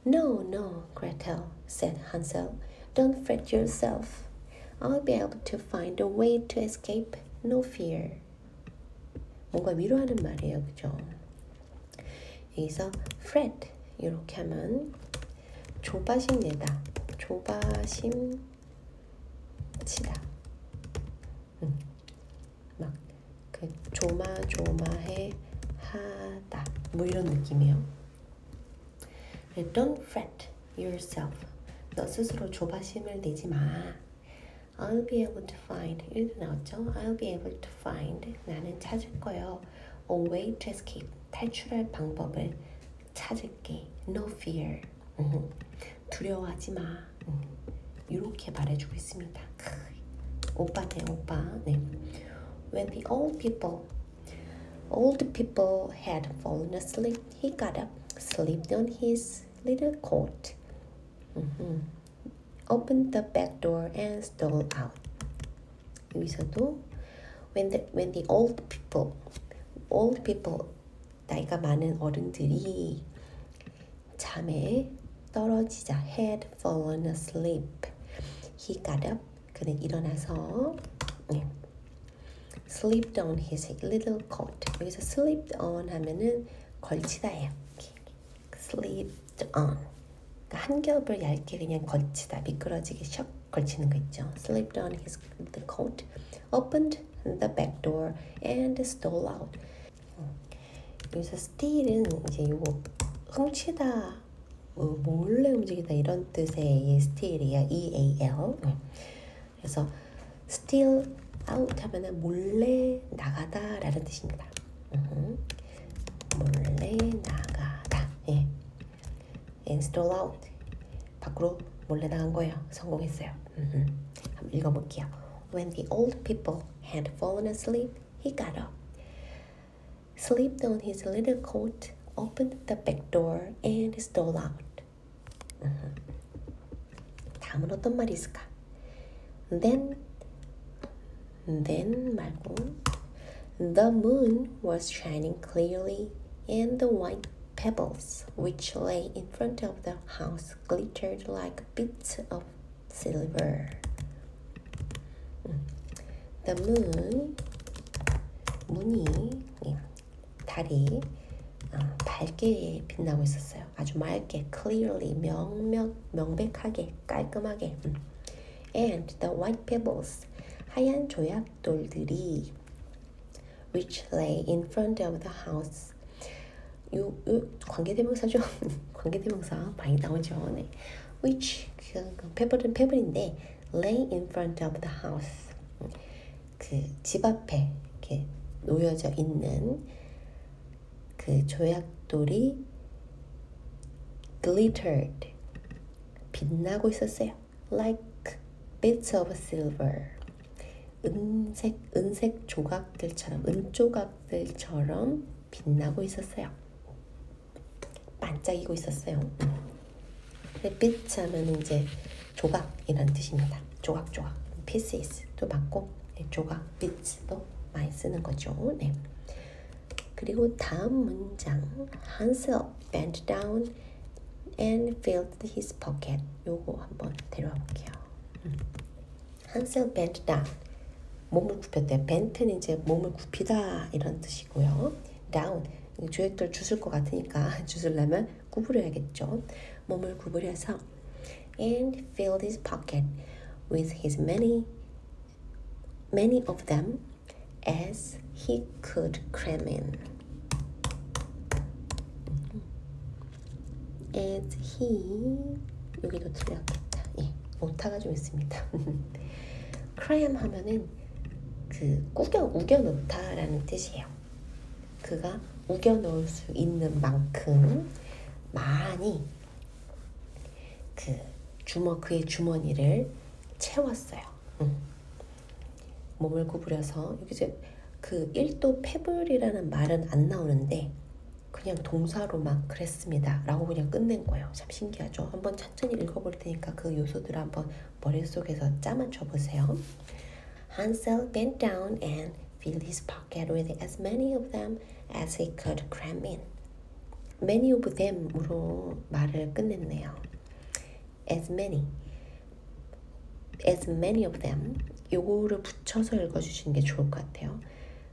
No, no, Gretel, said Hansel. Don't fret yourself. I'll be able to find a way to escape. No fear. 뭔가 위로하는 말이에요. 그죠? 여기서 fret 이렇게 하면 조바심 내다. 조바심 치다. 막 그 조마조마해 하다. 뭐 이런 느낌이에요. Don't fret yourself. 너 스스로 조바심을 내지 마. I'll be able to find. 이렇게 나왔죠? I'll be able to find. 나는 찾을 거예요. A way to escape. 탈출할 방법을 찾을게. No fear. 두려워하지 마. 이렇게 말해주고 있습니다. 오빠네, 오빠. 네. When the old people had fallen asleep, he got up, slipped on his little coat, opened the back door and stole out. 여기서도 when the old people 나이가 많은 어른들이 잠에 떨어지자 had fallen asleep. He got up. 그는 일어나서 slipped on his little coat. 여기서 slipped on 하면은 걸치다예요. slipped on. 그러니까 한 겹을 얇게 그냥 걸치다, 미끄러지게 샥 걸치는 거 있죠. slipped on his little coat, opened the back door and stole out. 여기서 steal은 이제 요거 훔치다, 몰래 움직이다 이런 뜻의 steal이야. E-A-L. 그래서 steal out 하면은 몰래 나가다 라는 뜻입니다. 몰래 나가다. 예. And stole out. 밖으로 몰래 나간 거예요. 성공했어요. 한번 읽어볼게요. When the old people had fallen asleep, he got up, slipped on his little coat, opened the back door, and stole out. 다음은 어떤 말이 있을까? Then 말고 the moon was shining clearly and the white pebbles which lay in front of the house glittered like bits of silver. The 문이 달이 밝게 빛나고 있었어요. 아주 맑게, clearly, 명백하게, 깔끔하게. And the white pebbles, 하얀 조약돌들이 which lay in front of the house. 요 관계대명사죠. 관계대명사 많이 나오죠. 네. which 페블은 페블인데 lay in front of the house. 그 집 앞에 이렇게 놓여져 있는 그 조약돌이 glittered, 빛나고 있었어요. like bits of silver, 은색 조각들처럼, 은조각들처럼 빛나고 있었어요. 반짝이고 있었어요. bits 하면 이제 조각이라는 뜻입니다. 조각. pieces도 맞고, 조각, bits도 많이 쓰는 거죠. 네. 그리고 다음 문장, Hansel bent down and filled his pocket. 요거 한번 데려와 볼게요. Hansel bent down, 몸을 굽혔대요. bent는 이제 몸을 굽히다 이런 뜻이고요. down, 조약돌 주술 것 같으니까 주술려면 구부려야겠죠. 몸을 구부려서 and filled his pocket with his many of them as he could cram in. As he, 여기도 틀렸겠다. 예, 오타가 좀 있습니다. cram 하면은 그 우겨 넣다라는 뜻이에요. 그가 우겨 넣을 수 있는 만큼 많이 그의 주머니를 채웠어요. 몸을 구부려서 여기 이제 그 1도 패블이라는 말은 안 나오는데 그냥 동사로 막 그랬습니다 라고 그냥 끝낸 거예요. 참 신기하죠. 한번 천천히 읽어볼 테니까 그 요소들을 한번 머릿속에서 짜맞춰 보세요. Hansel bent down and filled his pocket with as many of them as he could cram in. Many of them으로 말을 끝냈네요. As many of them. 요거를 붙여서 읽어주시는 게 좋을 것 같아요.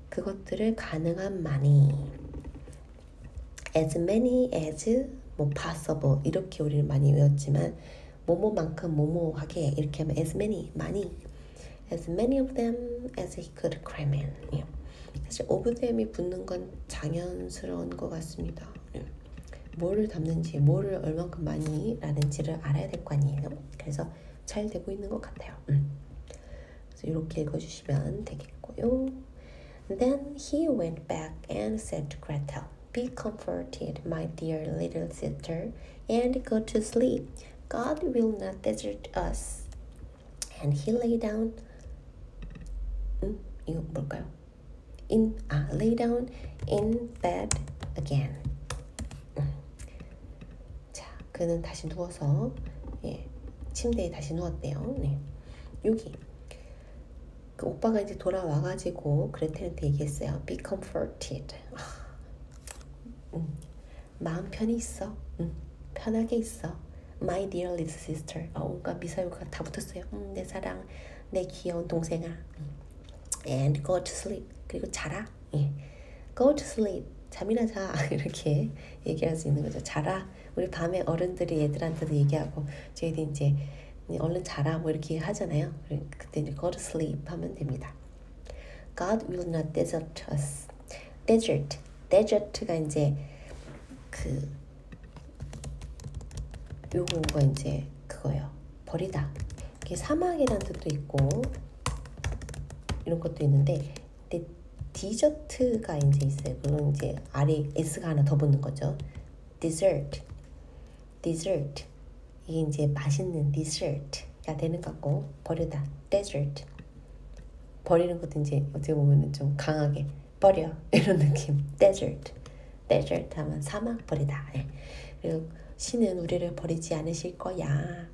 그것들을 가능한 많이. As many as 뭐 possible 이렇게 우리는 많이 외웠지만 뭐뭐만큼 뭐뭐하게 이렇게 하면 as many 많이. As many of them as he could cram in. 사실 of them이 붙는 건 당연스러운 것 같습니다. 뭐를 담는지, 뭐를 얼만큼 많이 라는지를 알아야 될 거 아니에요. 그래서 잘 되고 있는 것 같아요. 그래서 이렇게 읽어주시면 되겠고요. Then he went back and said to Gretel, Be comforted, my dear little sister, and go to sleep. God will not desert us. And he lay down. 이거 뭘까요? Lay down in bed again. 자, 그는 다시 누워서 침대에 다시 누웠대요. 여기 그 오빠가 이제 돌아와가지고 그레텔한테 얘기했어요. Be comforted. 마음 편히 있어. 편하게 있어. My dear little sister. 온갖 미사유가 다 붙었어요. 내 사랑, 내 귀여운 동생아. And go to sleep. 그리고 자라. Go to sleep. 잠이나 자. 이렇게 얘기할 수 있는 거죠. 자라. 우리 밤에 어른들이 애들한테도 얘기하고 저희도 이제 얼른 자라 뭐 이렇게 하잖아요. 그때 이제 go to sleep 하면 됩니다. God will not desert us. desert가 이제 그 요거가 이제 그거예요. 버리다. 이게 사막이라는 뜻도 있고 이런 것도 있는데 근데 디저트가 이제 있어요. 그건 이제 아래 s가 하나 더 붙는 거죠. dessert 이게 이제 맛있는 dessert가 되는 것 같고 버리다 desert 버리는 것도 이제 어떻게 보면 좀 강하게 버려 이런 느낌 desert 하면 사막 버리다. 그리고 신은 우리를 버리지 않으실 거야.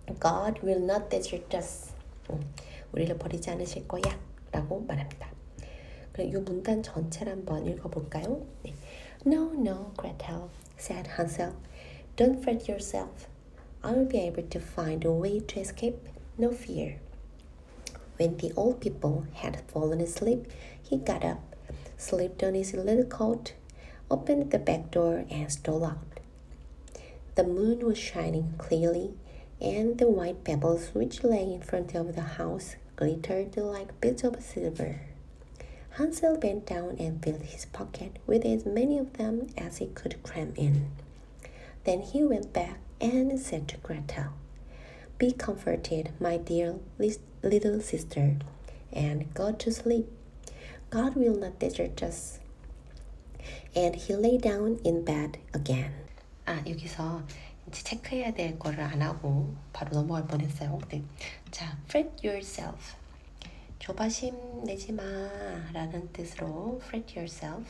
God will not desert us. 우리를 버리지 않으실 거야 라고 말합니다. 그럼 이 문단 전체를 한번 읽어볼까요? No, Gretel, said Hansel. Don't fret yourself. I'll be able to find a way to escape. No fear. When the old people had fallen asleep, he got up, slipped on his little coat, opened the back door, and stole out. The moon was shining clearly, and the white pebbles which lay in front of the house glittered like bits of silver. Hansel bent down and filled his pocket with as many of them as he could cram in. Then he went back and said to Gretel, Be comforted, my dear little sister, and go to sleep. God will not desert us. And he lay down in bed again. 여기서 이제 체크해야 될 거를 안 하고 바로 넘어갈 뻔했어요. 자, fret yourself. 조바심 내지 마 라는 뜻으로 fret yourself.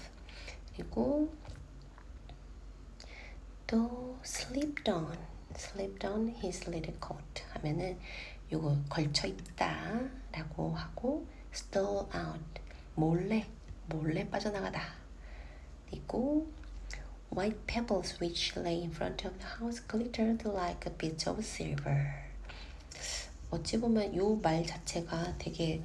그리고 또 slip down his little coat 하면은 요거 걸쳐 있다 라고 하고 stole out 몰래 빠져나가다. 그리고 white pebbles which lay in front of the house glittered like bits of silver. 어찌 보면 요 말 자체가 되게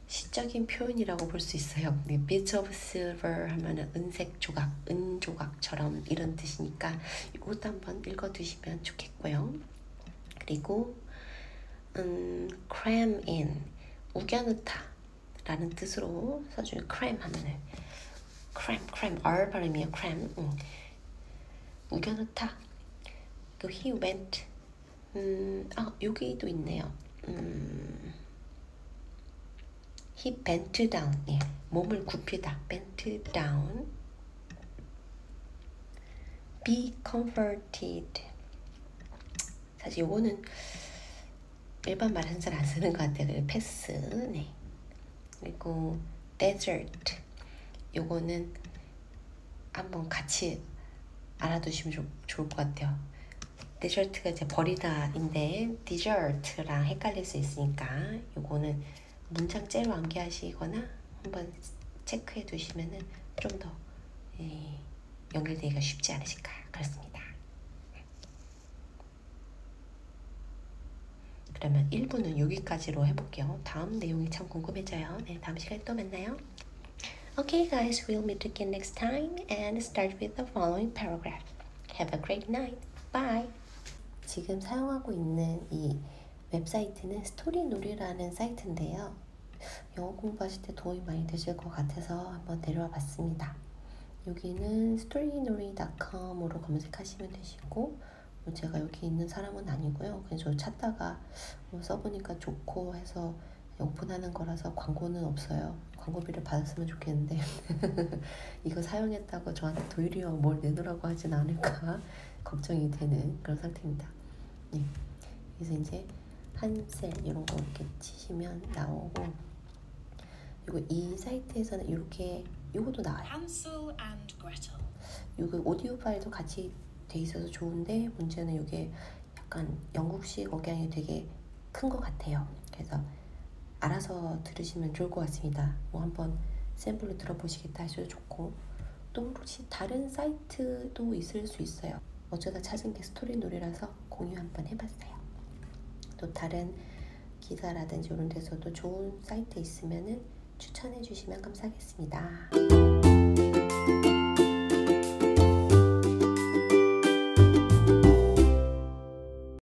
시적인 표현이라고 볼 수 있어요. bits of silver 하면은 은색 조각, 은 조각처럼 이런 뜻이니까 이것도 한번 읽어두시면 좋겠고요. 그리고 cram in, 우겨넣다 라는 뜻으로 써주는 cram 하면은 cram, R 발음이에요. cram, 우겨넣다. 그 he went, 여기도 있네요. he bent down, 몸을 굽히다, bent down. be comforted. 사실 요거는 일반 말은 잘 안 쓰는 것 같아요. 그리고 패스. 네. 그리고 dessert. 요거는 한번 같이 알아두시면 좋을 것 같아요. 데저트가 이제 버리다인데 디저트랑 헷갈릴 수 있으니까 요거는 문장째로 암기하시거나 한번 체크해 두시면은 좀 더 연결되기가 쉽지 않으실까 그렇습니다. 그러면 1부는 여기까지로 해볼게요. 다음 내용이 참 궁금해져요. 네, 다음 시간에 또 만나요. Okay guys, we'll meet again next time and start with the following paragraph. Have a great night. Bye. 지금 사용하고 있는 이 웹사이트는 스토리놀이라는 사이트인데요. 영어 공부하실 때 도움이 많이 되실 것 같아서 한번 내려와 봤습니다. 여기는 storynorry.com으로 검색하시면 되시고 제가 여기 있는 사람은 아니고요. 그냥 저 찾다가 써보니까 좋고 해서 오픈하는 거라서 광고는 없어요. 광고비를 받았으면 좋겠는데 이거 사용했다고 저한테 도일이와 뭘 내놓으라고 하진 않을까 걱정이 되는 그런 상태입니다. 네. 그래서 이제 한셀 이런 거 이렇게 치시면 나오고 그리고 이 사이트에서는 이렇게 이것도 나와요. Hansel and Gretel. 이거 오디오 파일도 같이 돼 있어서 좋은데 문제는 이게 약간 영국식 억양이 되게 큰 것 같아요. 그래서 알아서 들으시면 좋을 것 같습니다. 뭐 한번 샘플로 들어보시겠다 하셔도 좋고 또 혹시 다른 사이트도 있을 수 있어요. 어쩌다 찾은 게 스토리놀이라서 공유 한번 해봤어요. 또 다른 기사라든지 이런 데서도 좋은 사이트 있으면은 추천해 주시면 감사하겠습니다.